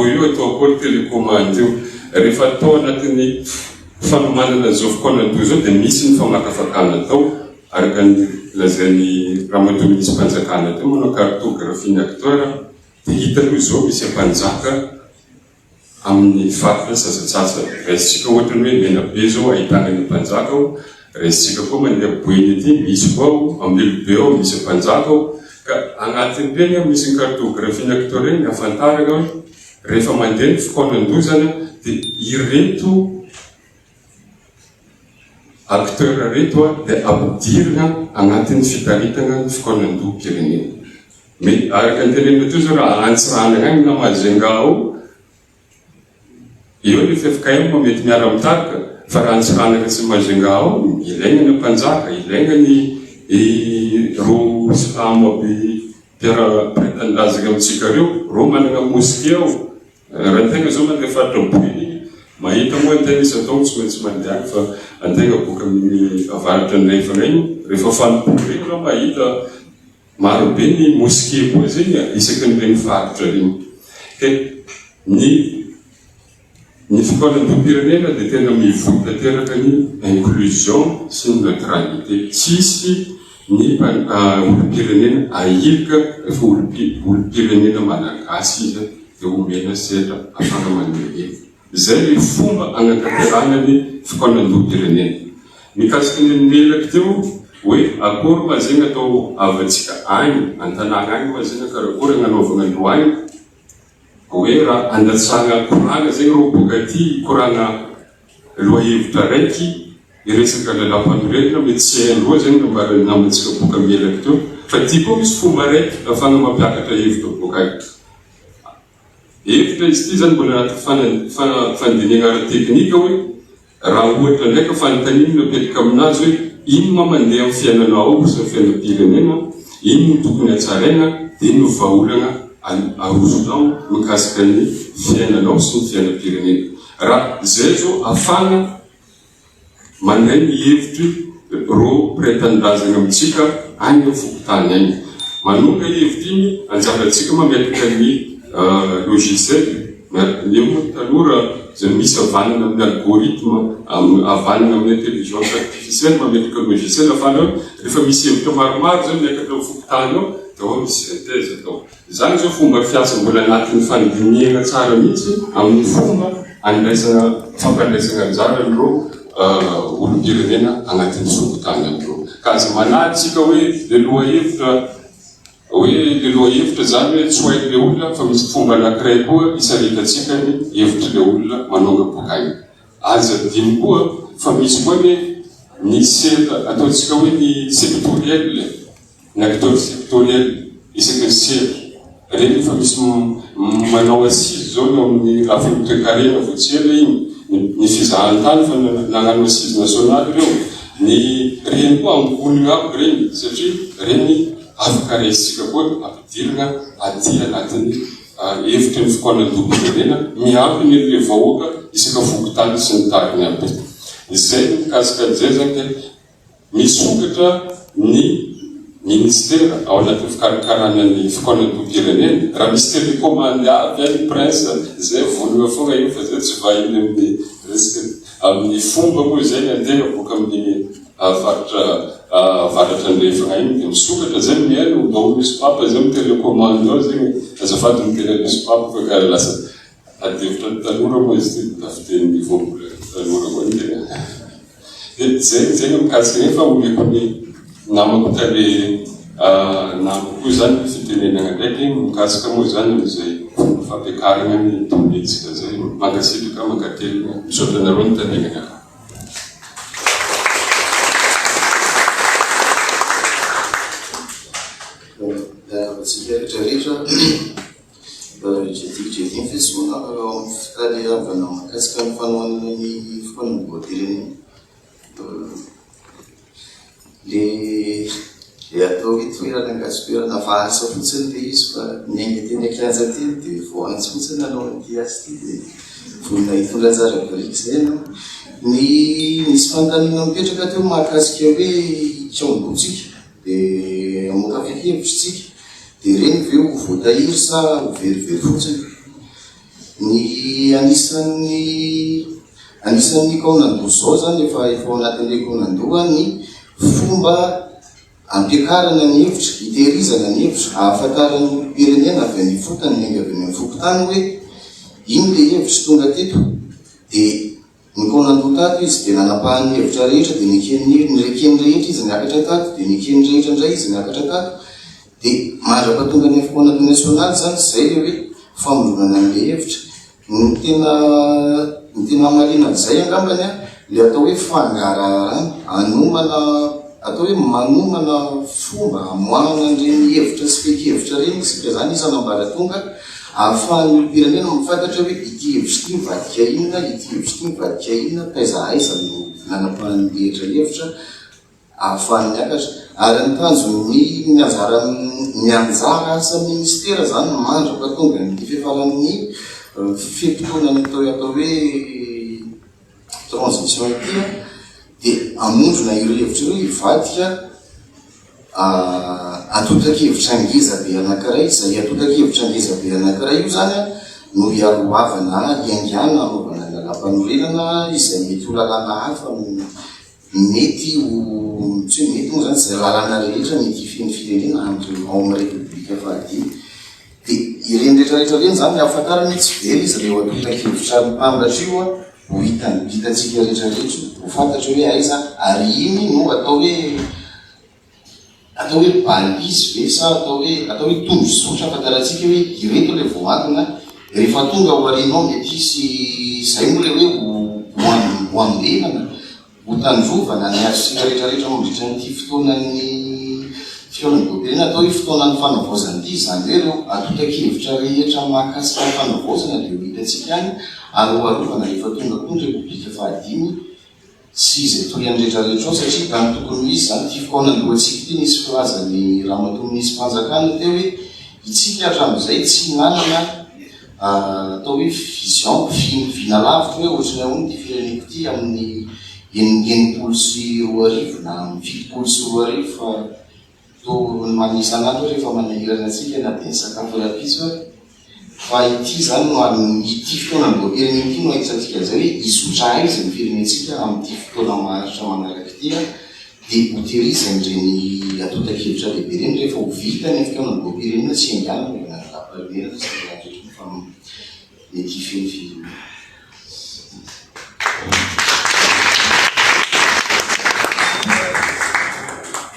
io atao akory télécommande io. Rehefa atao anatin'ny fanomanana zao fikonandoha zao dia misy ny famakafakana tao araka ny lazain'ny Ramatoa misy mpanjakana teo manao cartographie ny acteur dia hitaloha zao misy mpanjaka amin'ny faritra sasatsasa. Raisitsika ohatra ny hoe Menabe zao ahitana ny mpanjaka ao, raisitsika koa mandeha Boeny aty misy koa ao, Ambilobe ao misy mpanjaka ao. Ka agnatin'ny reny misy ny cartographie ny acteur reny afantarana hoe rehefa mandeha ny fikonandoha zany dia ireto acteur reto dia ampidirina agnatin'ny fitaritana ny fikonandoam-pirenena. Araka ny tenenina teo zao raha Antsirana agny na Majunga ao, eo ilay FFKM mety miara mitarika, fa raha Antsirana sy Majunga ao, ilaigna ny mpanjaka, ilaigna ny ro silamo aby mpiara-pretanindrazana amintsika reo, ro manana mosquée ao. Raha tegna zao mandeha faritra Boeny mahita moa antegna isy atao tsy maintsy mandeha fa antegna boka amin'ny avaratra ny rehefana iny rehefa fanompoly reny raha mahita marobe ny moské koa zegny isaky n'ireny faritra regny. Ny fikoanan-dom-pirenena dia tena mivoy tanteraka ny inclusion sy ny neutralité. Tsisy ny olom-pirenena ahilika rehefa olom-pirenena malagasy izy dia omena sedra afaka manome. Izay ny fomba agnatanterahana ny fikoanan-dom-pirenena. Mikasika ny melaka teo hoe akory ma zegny atao avantsika agny an-tanàna agny ma zegny karakory agnanaovana andro agny hoe raha andatsahana koragna zegny rô boka ty koragna loahevitra raiky iresaka lalam-panorenana mety tsy hainy loa zegny namantsika boka melaka teo fa ty koa misy fomba raiky ahafana mampiakatra hevitra boka agny. Hevitra izy ty zany mbola anaty fandinihana ara-teknika hoe raha ohatra ndraika fanontaniana apetraka aminazy hoe ino ma mandeha amin'ny fiainanao sy ny fiainam-pirenena, ino no tokony hatsaraina, dia ino no vahaolana arosonao mikasika ny fiainanao sy ny fiainam-pirenena. Raha izay zao afana mandray ny hevitry ro mpiray-tanindrazana amintsika any amin'ny fokotany agny. Manonga hevitra iny anjarantsika mametaka ny logiciel io moa tanora zay misy avanana amin'ny algorithme avanana amin'ny intelligence artificielle mametraka logiciel afana rehefa misy hevitra maromaro zany miakatra amin'ny fokotany ao da ao misy synthèse atao. Zany zao fomba fiasa mbola anatin'ny fandinihana tsara mihitsy amin'ny fomba andraisana fampandraisana anjara andro olom-pirenena agnatin'ny fokotany andro. Ka aza manatsika hoe le lohahevitra zany hoe tsy hoain'le olona fa misy fomba anankiray koa isaritatsika ny hevitry le olona manonga boka agny. Aza dimy koa fa misy koa ny sedra ataontsika hoe ny sectoriel, ny acteur sectoriel isaky ny sedra reny fa misy manao assise zao ny amin'ny lafiny toe-karena voatsela igny ny fizahantany fa nagnano assise nationale reo ny reny koa ambonina aby reny satria reny afaka raisika koa ampidirana aty anatin'ny hevitry ny fikoanan-dom-pirenena miampy ny le vahoaka isaka fokotany sy ny tariny aby. Izay ny mikasika an'izay zany dia misokatra ny ministera ao anatin'ny fikarakarana ny fikoanan-dom-pirenena. Raha misy télécommande aby any prince zay vonoa foana io fa zay tsy vahiny amin'ny resaka amin'ny fomba moa zay ny andeha boka amin'ny varatra andrefana igny dia misokatra zay miaino mba misy papa zay amin'ny télécommande ao zegny azafady mitena misy papa fa ka lasa adevitra ny tanora moa izy ty tafiten'ny vombola tanora koa ny tena. Dia zay no mikasika igny fa omeko ny namako tale namako koa zany fitenenana ndraiky mikasika moa zany amin'izay fomba fampiakarana ny tombetsika zay mankasitraka mankatelina misaotra nareo ny tanenana. Rehetra jetikiny fisoana ao amin'ny fitaliavana mahakasika ny fanohanana ny fikoanan-dom-pirenena. Le atao hoe toerana gasitoerana vasa fotsiny le izy fa miainga teny akiaza ty dia voantsy fotsiny anao an'ity asy ty dia vonina hitondra anjara biriky zay anao. Ny misy fanontaniana mipetraka teo mahakasika hoe tsaondotsika dia amoaka fihevitrytsika dia reny veo voatahiry sa verivery fotsiny. Ny anisan'ny kaonandoha zao zany efa ao anatin'le kaonandoha ny fomba ampiakarana ny hevitra, hitehirizana ny hevitra, ahafantarany olom-pirenena avy any fotany miainga avy any fokotany hoe ino le hevitra tonga teto. Dia ny kaonandoha tato izy dia nanapahany hevitra rehetra dia nykeny rehetra izy niakatra tato dia nykeny rehetra indray izy niakatra tato. Dia mandrapatonga ny fikoanan-doha nasionaly zany zay le hoe famoronana an'le hevitra. Ny tena marina zay angambany le atao hoe fangarahana atao hoe manomana fomba amoahana an'ireny hevitra sy feki-hevitra reny isika zany isanambaratonga ahafahan'ny olom-pirenena mifantatra hoe ity hevitra ty mivadika inona, ity hevitra ty mivadika inona, taiza aiza no nanapahany rehetra hevitra ahafahany miakatra. Ary ny tanjony mianjara asa ministera zany mandrapatonga ny fifaran'ny fitonany atao hoe transition ity dia amondrona ireo hevitra ireo hivadika atota-kevitra ngezabe anankiray izay atota-kevitra ngezabe anankiray io zany a no iaroavana iangana anaovana lalam-panorenana izay mety ho lalàna hafa mety ho tsy hoe mety moa zany zay lalàna rehetra mety hifeny firenena ao amin'ny repoblika fahadimy dia ireny rehetrarehetra reny zany ahafantarana tsy very izy reo atota-kevitra mpamratra io a ho hitantsika rehetrarehetra ho fantatra hoe aiza ary iny no atao hoe balizy ve sa atao hoe tondrosotra afantarantsika hoe ireto le voantona rehefa tonga ho arinao mety isy zay moa le hoe ho ambenana ho tandrovana ny azosika rehetrarehetra mandritra nyity fotoanany fiaonan'nygoberena atao hoe fotoanany fanavaozana ity zany hoe reo atota-kevitra rehetra mahakasika ny fanavaozana dia ho hitantsika any ary ho arovana rehefa tonga koa ny repoblika fahadimy sy izay toyany rehetrarehetra ao satria ka ny tokony misy zany ty fokaonandohantsika ity nisy filazany rahamatoa misy mpanjakana teo hoe itsika hatramin'izay tsy nanana atao hoe vision vina lavitra hoe ohatrany ahoany ty fireneko ty amin'ny enimpolo sy roa arivo na amin'ny fitopolo sy roa arivo fa to ny manisan'andro rehefa manahirana atsika na dia ny sakafo rapitsy hoe fa ity zany no ity fotoanandohapereny ity no ahitantsika zay hoe isotra aiza ny firenentsika amin'ity fotoana maharitra manaraka ity a dia hotehirizany reny atota-kevitra lehibe reny rehefa ho vita ny fotoanandohaperenena tsy angana nalapamerana sy rehetra fa mety hifeny firenena.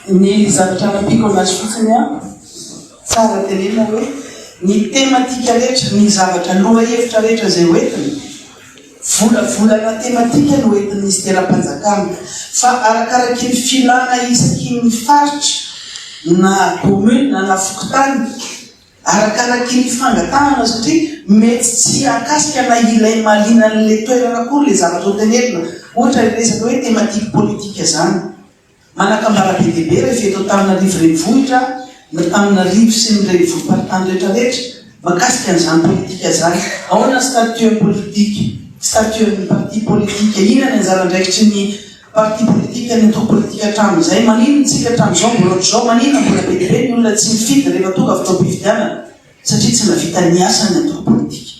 Ny zavatra nampiko anazy fotsiny a tsara tenena hoe ny tematika rehetra ny zavatra loha hevitra rehetra zay hoentiny volavolana tematika no hoentiny izy teram-panjakana fa arakaraky ny filana isaky ny faritra na commune na fokotany arakaraky ny fangatanana satria mety tsy akasika na ilay malina n'le toerana koa le zavatra hotenenina ohatra resaka hoe tematika politika zany manakambara be dehibe rehefa eto tamina rivo renivohitra na tamina rivo sy ny revoparitany rehetrarehetra makasika an'izany politika zany ahoana statut politique statut-ny parti politique ina ny anjarandraikitry ny parti politique ny atao politika hatramin'izay manino ntsika hatramin'izao mbola ohatr'izao manino mbola be dehibe ny olona tsy mifidy rehefa tonga fotoam-pifidianana satria tsy navita ny asa ny atao politika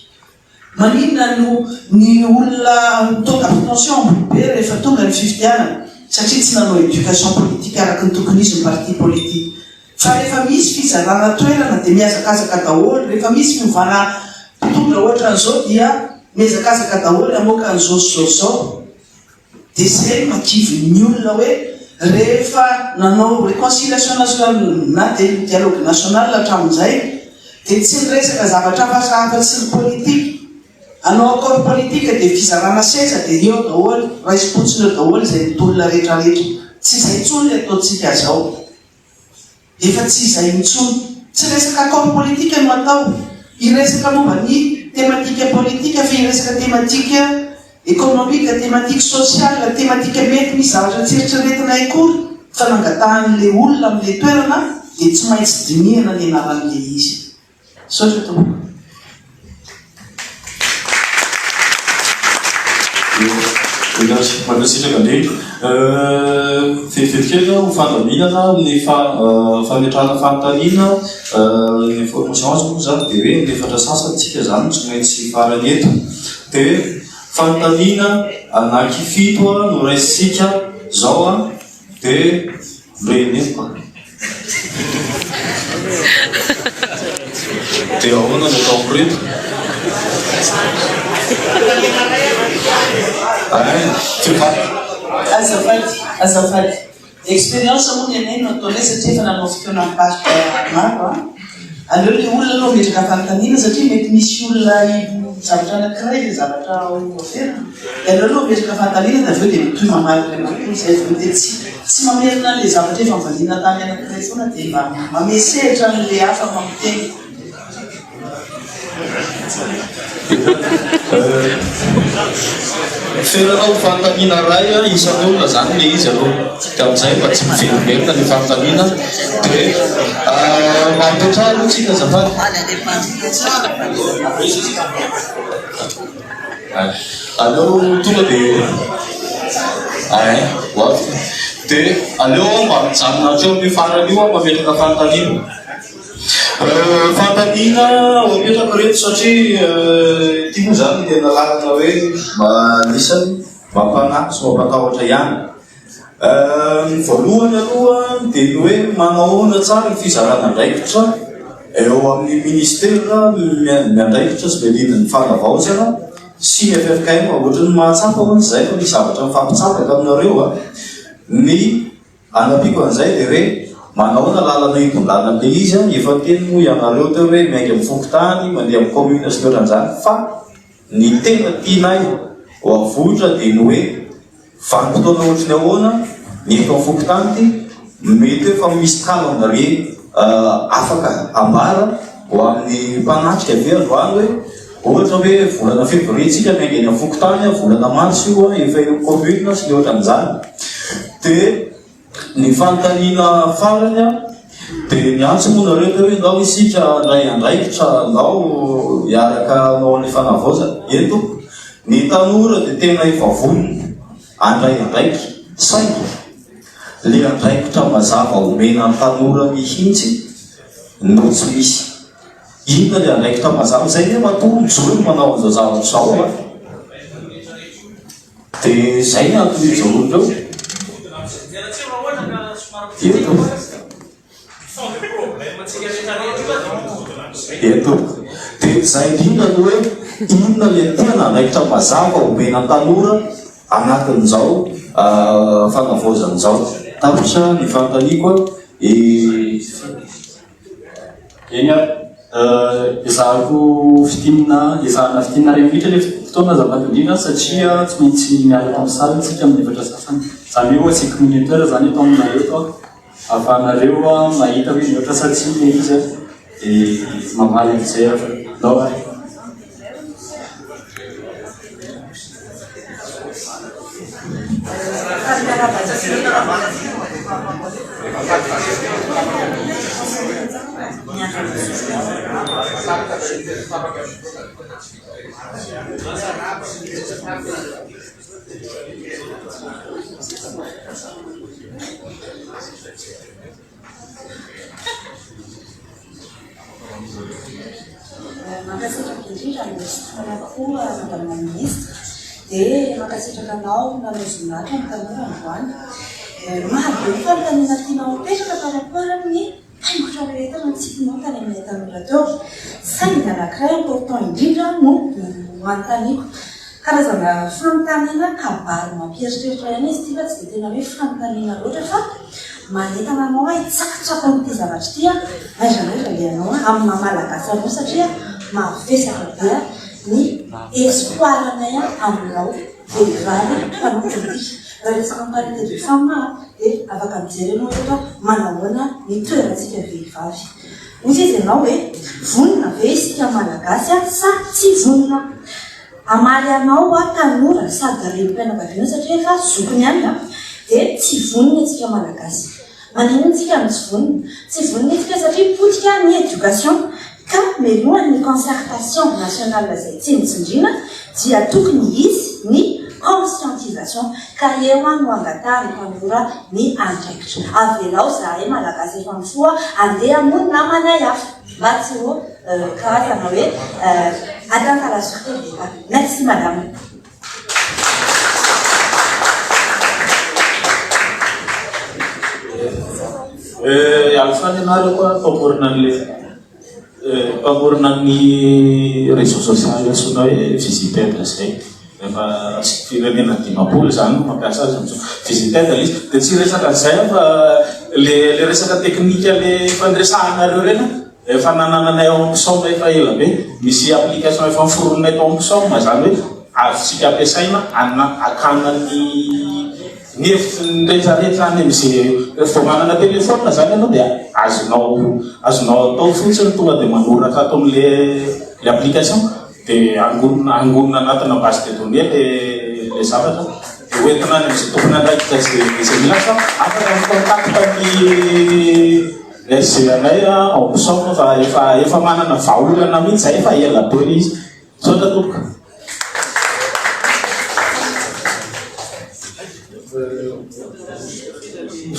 maninona no ny olona tonga abstention be rehefa tonga ny fifidianana satria tsy nanao éducation politique araky ny tokony izy ny parti politique fa rehefa misy fizarana toerana dia miazakazaka daholo rehefa misy fiovana mpitondra ohatra an'izao dia miazakazaka daholo amoaka an'izao sy zao dia zay makivy ny olona hoe rehefa nanao réconciliation nationale na dialogue national hatramin'izay dia tsy niresaka zavatra hafa sy ny politique anao accord politique dia fizarana seza dia eo daholo raisy-potsiny eo daholo izay mitolona rehetrarehetra tsy izay intsony le ataontsika zao efa tsy izay intsony tsy resaka accord politique no atao iresaka momba ny thématique politique fa iresaka thématique économique thématique sociale thématique mety misy zavatra tseritriretina akory fa nangatahan'le olona amin'le toerana dia tsy maintsy dinihana ny anaran'le izy sotra to Mandrisitraka ndrindra fetivetikely ho fandaminana amin'ny fametrahana fanontaniana ny information azo moa zany dia hoe nefatra sasantsika zany tsy maintsy farany eto dia fanontaniana anaky fito no raisitsika zao a dia reneko dia ahoana ny ataoko reto azafady expérience moa ny anay no ataonay satria efa nanao fotoana mipasika maro aleo le olona aloha metraka fanontaniana satria mety misy olona zavatra anakiray le zavatra oferina dia aleo aloha metraka fanontaniana dia aveo dia mitoy mamarika anakory zay fa dia tsy mamerina le zavatra efa mivaliana tany anakiray foana dia mba mamesehitra n'le hafa mamiteny feranao fanontaniana ray isan'ny olona zany le izy aloha ka amin'izay mba tsy miverimberina ny fanontaniana dia mampetrah aloha tsika azafady aleo tonga dia dia aleo mba mijanona teo mifarana io mametraka fanontaniana. Fanontaniana mametraka reto satria ity moa zany tena lalana hoe anisany mampanahy sy mampatahotra ihany. Voalohany aloha dia ny hoe manahoana tsara ny fizarana andraikitra eo amin'ny ministera miandraikitra sy velidin'ny fanavaozana sy FFKM ohatrany mahatsapa hoan'izay fa misy zavatra mifampitsapaka aminareo ny anapiako an'izay dia hoe manahoana lalana itondràna le izy efa teny moa ianareo teo hoe miainga amin'ny fokotany mandeha amin'ny commune sy loatran'izany fa ny tena tianay ho avotra dia ny hoe vanim-potoana ohatrany ahoana ny eto amin'ny fokotany ty mety hoe fa misy calendrier afaka ambara ho amin'ny mpanatrika ve androany hoe ohatra hoe volana février tsika miainga eny amin'ny fokotany volana mars io efa eo commune sy loatran'izany. Dia ny fanontaniana farany dia niantso moa nareo teo hoe ndao isika ndray andraikitra ndao hiaraka anao amin'ny fanavaozana. Eto ny tanora dia tena efa vonona andray andraikitra saingy le andraikitra mazava omena ny tanora mihintsy no tsy misy. Inona le andraikitra mazava zay ne matoa mijoro manao an'izao zavatra zao dia zay ny antony ijorondreo. Eto dia zay indrindra no hoe inona le tena andraikitra mazava omena ny tanora anatin'izao fanavaozan'izao. Tapitra ny fanontaniako eny ezahako ezahana fitinina ray minitra le fotoana zava-tondrina satria tsy maintsy miaraka amin'ny sary tsika amin'ny efatra sasany. Zany hoe tsy communautaire zany eto aminareo ahafahanareo mahita hoe mihoatra satsia le izy dia mamaly an'izay ndao ary. Mankasitraka indrindra ny fotoana koa madame ministre dia mankasitraka anao nanozonatra ny tanora androany. Mahabe ny fanontaniana tianao apetraka par rapport amin'ny haingotra rehetra nantsikinao tany amin'ny tanora teo. Saingy anankiray important indrindra no anontaniako. Karazana fanontaniana kabary mampieritreritra ihany izy ty fa tsy dia tena hoe fanontaniana loatra fa manentana anao hitsakatsaka n'ity zavatra ty aiza le anao amin'ny mamalagasy anao satria mavesatra be ny espoiranay aminao vehivavy mpanao politika. Raha resaka parité de femme dia afaka mijery anao eto manahoana ny toerantsika vehivavy. Ozy izy ianao hoe vonona ve isika malagasy sa tsy vonona? Amaly anao tanora sady renim-pianakaviana satria efa zokony ihany dia tsy vonona isika malagasy. Manino tsika ny tsy vonona? Tsy vonona isika satria potika ny éducation ka mialohan'ny concertation nationale izay tsy nitsindriana dia tokony izy ny conscientisation ka eo no angatahany tanora ny andraikitra. Avelao zahay malagasy efa mifoa andeha hamono namana hafa mba tsy ho karazana hoe atteinte à la sûreté de l'État. Merci madame. Alifany ianareo koa mpamorona ny réseau social antsoina hoe visitètre zay. Efa firenena 10 zany mampiasa azy visitètre izy dia tsy resaka zay fa le resaka teknika le fandresahanareo reny efa nanananay ao amin'ny somme efa ela be misy application efa miforonay tao amin'ny somme zany hoe azontsika ampiasaina akana ny rehetrarehetra any amizay vao manana telefôna zany ianao dia azonao atao fotsiny tonga dia manoratra ato amin'le application dia angonina anatina base de données le zavatra dia hoentina any amizay tompony andraikitra izay milasa afaka micontacte ny SG anay ao somme fa efa manana vaolana mihitsy zay efa ela be izy sotra tompoka.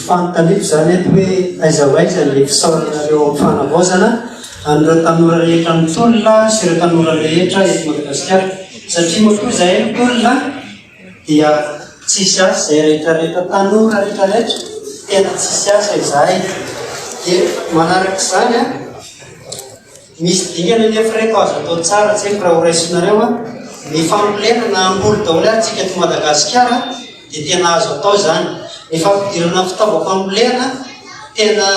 Fanontaniako zany eto hoe aiza ho aiza ny fisaoranareo amin'ny fanavaozana an'ireo tanora rehetra mitolona sy ireo tanora rehetra eto Madagasikara. Satria moa koa zahay mitolona dia tsisy asa izay rehetrarehetra tanora rehetrarehetra tena tsisy asa izahay. Dia manaraka izany misy dingana nefa reko azo atao tsara tsy haiko raha horaisinareo ny fambolena na amboly daholo atsika eto Madagasikara dia tena azo atao zany. Ny fampidirana fitaovam-pambolena tena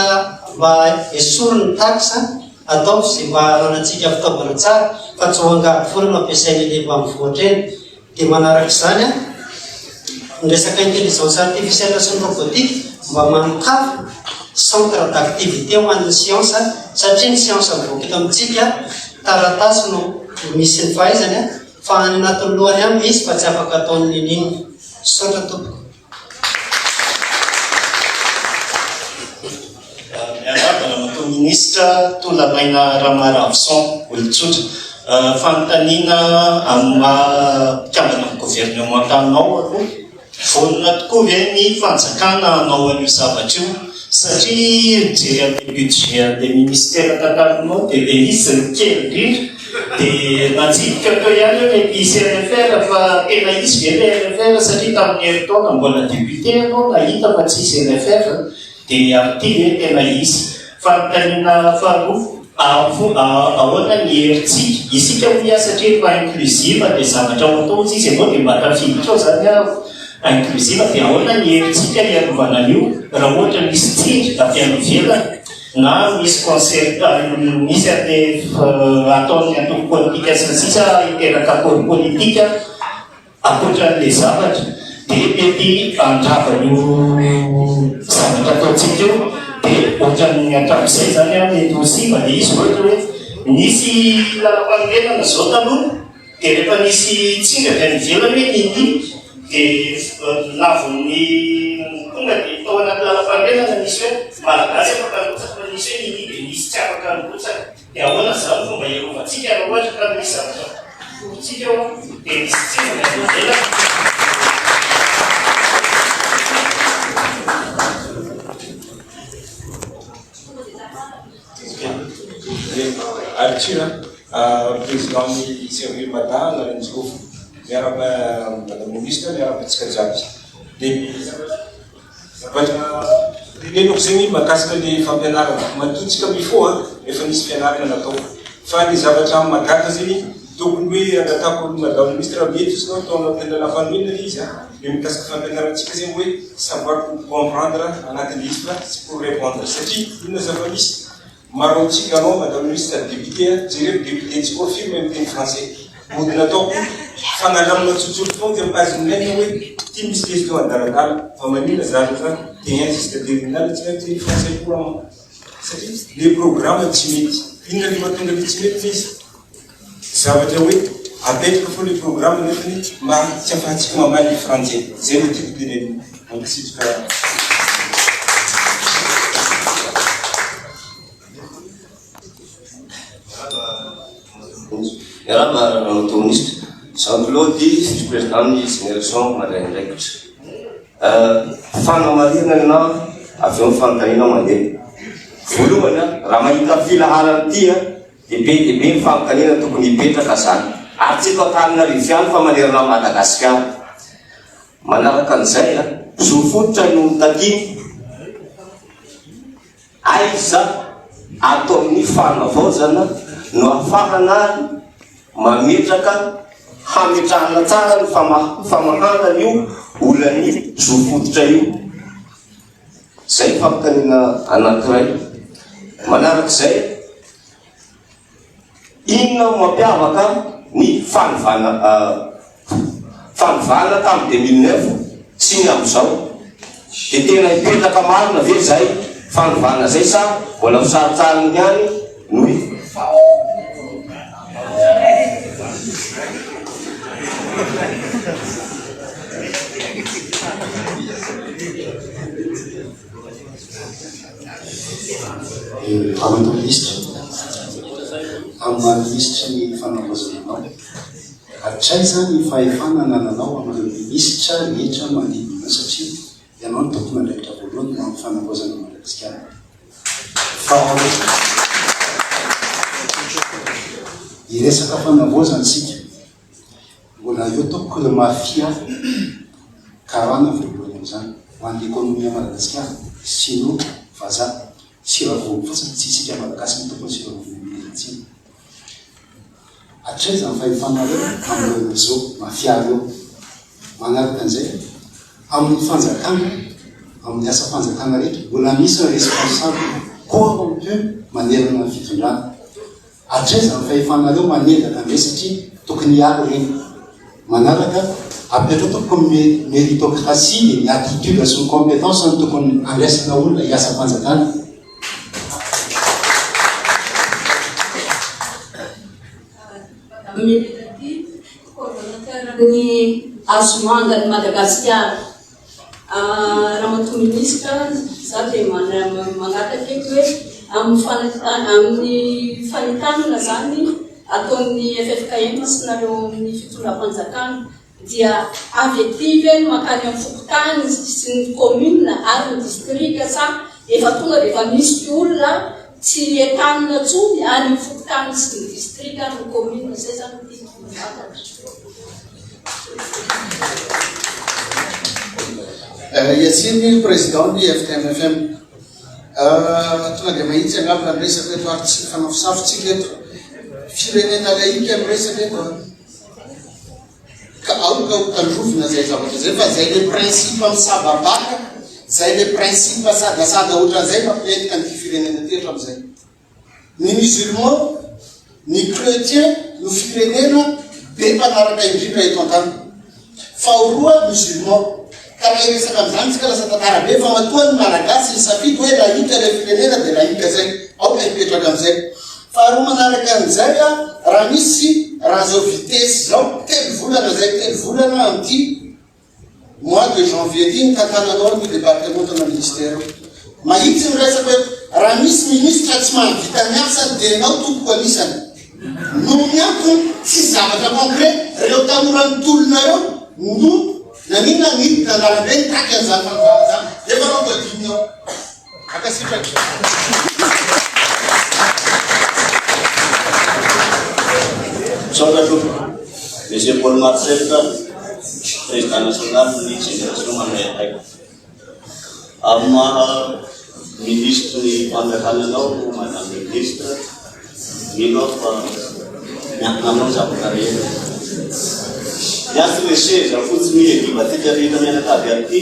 mba esoriny taksa atao sy mba hanantsika fitaovana tsara fa tsy ho angady foana no ampiasaina eny ambanivohitra eny. Dia manaraka izany ny resaka intelligence artificielle sy ny robotique mba manokafy centre d'activité ho an'ny siansa satria ny siansa mivoaka eto amintsika taratasy no misy ny fahaizany fa any anatin'ny lohany any misy fa tsy afaka ataony ninino. Saotra tompoko. Ministra Tolamaina Ramaravson olon-tsotra fanontaniana amin'ny mpikambana amin'ny gouvernement anao aloha vonona tokoa ve ny fanjakana anao an'io zavatra io satria mijery amin'ny budget des ministères tantarinao dia le izy ny kely indrindra dia natsipika teo ihany hoe mety isy RFR fa tena izy ve le RFR satria tamin'ny heritaona mbola député anao nahita fa tsy isy RFR dia amin'ity hoe tena izy. Fanontaniana faharoa ahoana ny herintsika isika ho satria efa inclusive dia zavatra ao atao izy ianao dia mba tafiditra ao zany inclusive dia ahoana ny herintsika hiarovana an'io raha ohatra misy tsindry avy any ivelany na misy concert misy ade ataony antoko politika sy ny sisa hiteraka politika akoatran'le zavatra dia mety andravan'io zavatra ataontsika eo. Ohatran'ny atramizay zany mety hosiva dia izy ohatra hoe nisy lalam-panorenana zao taloha dia rehefa nisy tsindry avy any ivelany hoe niny dia lavon'ny tonga dia tao anaty lalam-panorenana nisy hoe malagasy afaka rotsaka nisy hoe niny dia nisy tsy afaka rotsaka dia ahoana zany fomba hiarovantsika raha ohatra ka misy zavatra fotsika eo dia nisy tsindry avy any ivelany. Arthur, président du service matin, madame ministre, miarabantsika jiaby. Dia noko zegny mahakasika ny fampianarana matotsika mifoa efa nisy fianarana natao fa ny zavatra mahagaga zegny tokony hoe angatako madame ministre mety izy nao atao anatin'ny lalafanolina izy dia mikasika fampianarantsika zegny hoe savoir comprendre anatin'ny izy fa tsy pour répondre satria inona zava-misy maro antsika anao madame ministre député jereo député tsy koa film amin'ny teny français modina ataoko fanalamina tsotsotra foana dia mikazominaina hoe ty misy question adaladala fa manina zany fa dia insiste terminal tsy maintsy teny français couramment satria le programme tsy mety inona le mahatonga le tsy mety izy zavatra hoe apetraka fo le programme nefany mba tsy afahantsika mamaly français zay no tiako teneny mankasitraka Madame la ministre, Jean-Claude, vice-président de génération Madame Rectre. Fanamarina na avion fantanina mandeha. Voalohany raha mahita filaharana ity dia be dia be ny fantanina tokony hipetraka zany. Ary tsy eto Antananarivo ihany fa manerana Madagasikara. Manaraka an'izay zofototra no takiny aiza ataon'ny fanavaozana no ahafahana mametraka hametrahana tsara ny famahana io olany zofototra io. Zay fampitanina anankiray. Manarak'izay inona mampiavaka ny fanovana tamin'ny 2009 sy ny amin'izao dia tena hipetraka marina ve zay fanovana zay sa mbola fisarotsariny ihany noho Madame ministre, amin'ny ministre ny fanavaozananao hatraiza ny fahefana nananao amin'ny ministra rehetra manodidina satria ianao ny tokoy mandraikitra voalohany no amin'ny fanamboazana Madagasikara. Iresaka fanamboazana sika mbola eo toko le mafia karana voalohany amin'izany ho an'ny économie Madagasikara sy no vazaha siravony fotsiny tsy isika malagasy ny tompony siravony mirentsiny atreza ny fahefanareo amin'ny zao mafia eo manaraka an'izay amin'ny fanjakana amin'ny asa fanjakana rehetra mbola misy responsable corrompu manerana ny fitondrana atreza ny fahefanareo manedaka am'izay satria tokony hiaro reny manaraka apetrao toko méritocratie ny attitude sy ny compétence ny tokony andraisana olona hiasa fanjakana. Ny azomanga ny Madagasikara raha ministra za dia mangataka eto hoe amin'ny fanitanana zany ataon'ny FFKM sy nareo amin'ny fitondram-panjakana dia avy aty ve no makany amin'ny fokotany sy ny commune ary ny district sa efa tonga dia efa misy olona tsy etanina tsony ary ny fokotany sy ny district ary ny commune zay zany Yatsiny président ny FTMFM tonga dia mahitsy angamba ny resaka eto ary tsy fanafisafotsika eto firenena laika amin'ny resaka eto ka aoka tandrovina zay zavatra zay fa zay le principe amin'ny sababaka zay le principe sadasada ohatran'izay mampientika ny firenena tetra amin'izay ny musulman ny chrétien no firenena be mpanaraka indrindra eto an-tany faharoa musulman ka raha resaka amin'izany tsika lasa tantara be fa matoa ny malagasy ny safidy hoe laika le firenena dia laika zay aoka hipetraka amin'izay faharoa manaraka an'izay raha misy raha zao vitesy zao telo volana zay telo volana am'ty mois de janvier ty ny tantananao ny département na ministère mahitsy miresaka hoe raha misy ministra tsy mahavita miasa dia anao tompoko anisany no miantony tsy zavatra concret reo tanora nytolonareo no nanina nidina narambe nitaky an'izany fanivahazany efa anao voadinao akasitraka Monsieur Paul Marcel, président national de génération Mandaï. Ama ministre ni Pandakananau, madame le ministre, Minofa, Naknamo Zapatari. Yasle Shea, Fuzmi, qui va te dire que la Tabiati,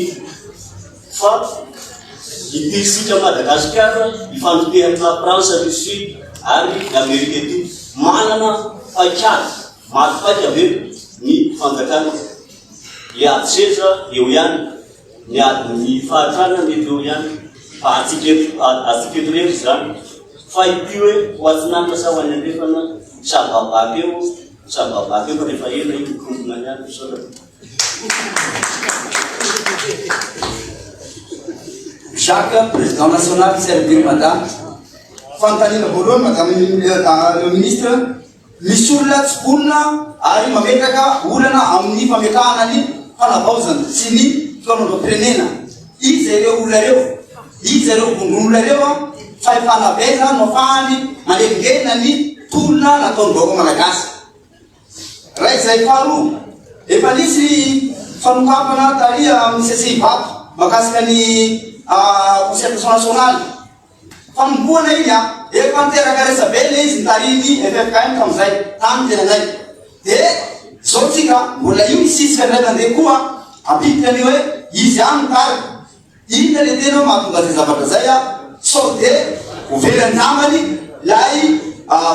Fa, il dit si tu as Madagascar, il faut que la France du Sud, Ari, l'Amérique du Manana, Pachat. Matfaja vile ni fanjakana ya cheza yoyani ni fatana ni yoyani asiketre zan faipiwe wazinanga sawa nyandefana sababakeo refa yena ikumnganya soda Jacques, président national servir madame Fantanina Bolon, madame le ministre misy olona tsy vonona ary mametraka olana amin'ny fametrahana ny fanavaozana sy ny fanaovam-pirenena izy ireo olona reo izy ireo vondron'olona reo fa efanaveza no afahany manengena ny tolona nataony vahoaka malagasy raha izay faharoa efa nisy fanokafana taria amin'ny CCI vato makasika ny concertation nationale fanomboana iny efa niteraka resabele izy nitariny FFKM tam'izay tamy tenanay dia zao tsika mbola io misisika ndray mandeha koa ampitany hoe izy any mitarika ina le tena mahatonga zay zavatra zay sao de ho velany lay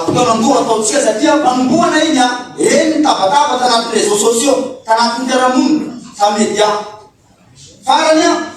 fotoanandoha ataotsika satria manomboana iny eny mitabataba tanaty réseaux sociaux tanaty ny fiarahamonina sa média farany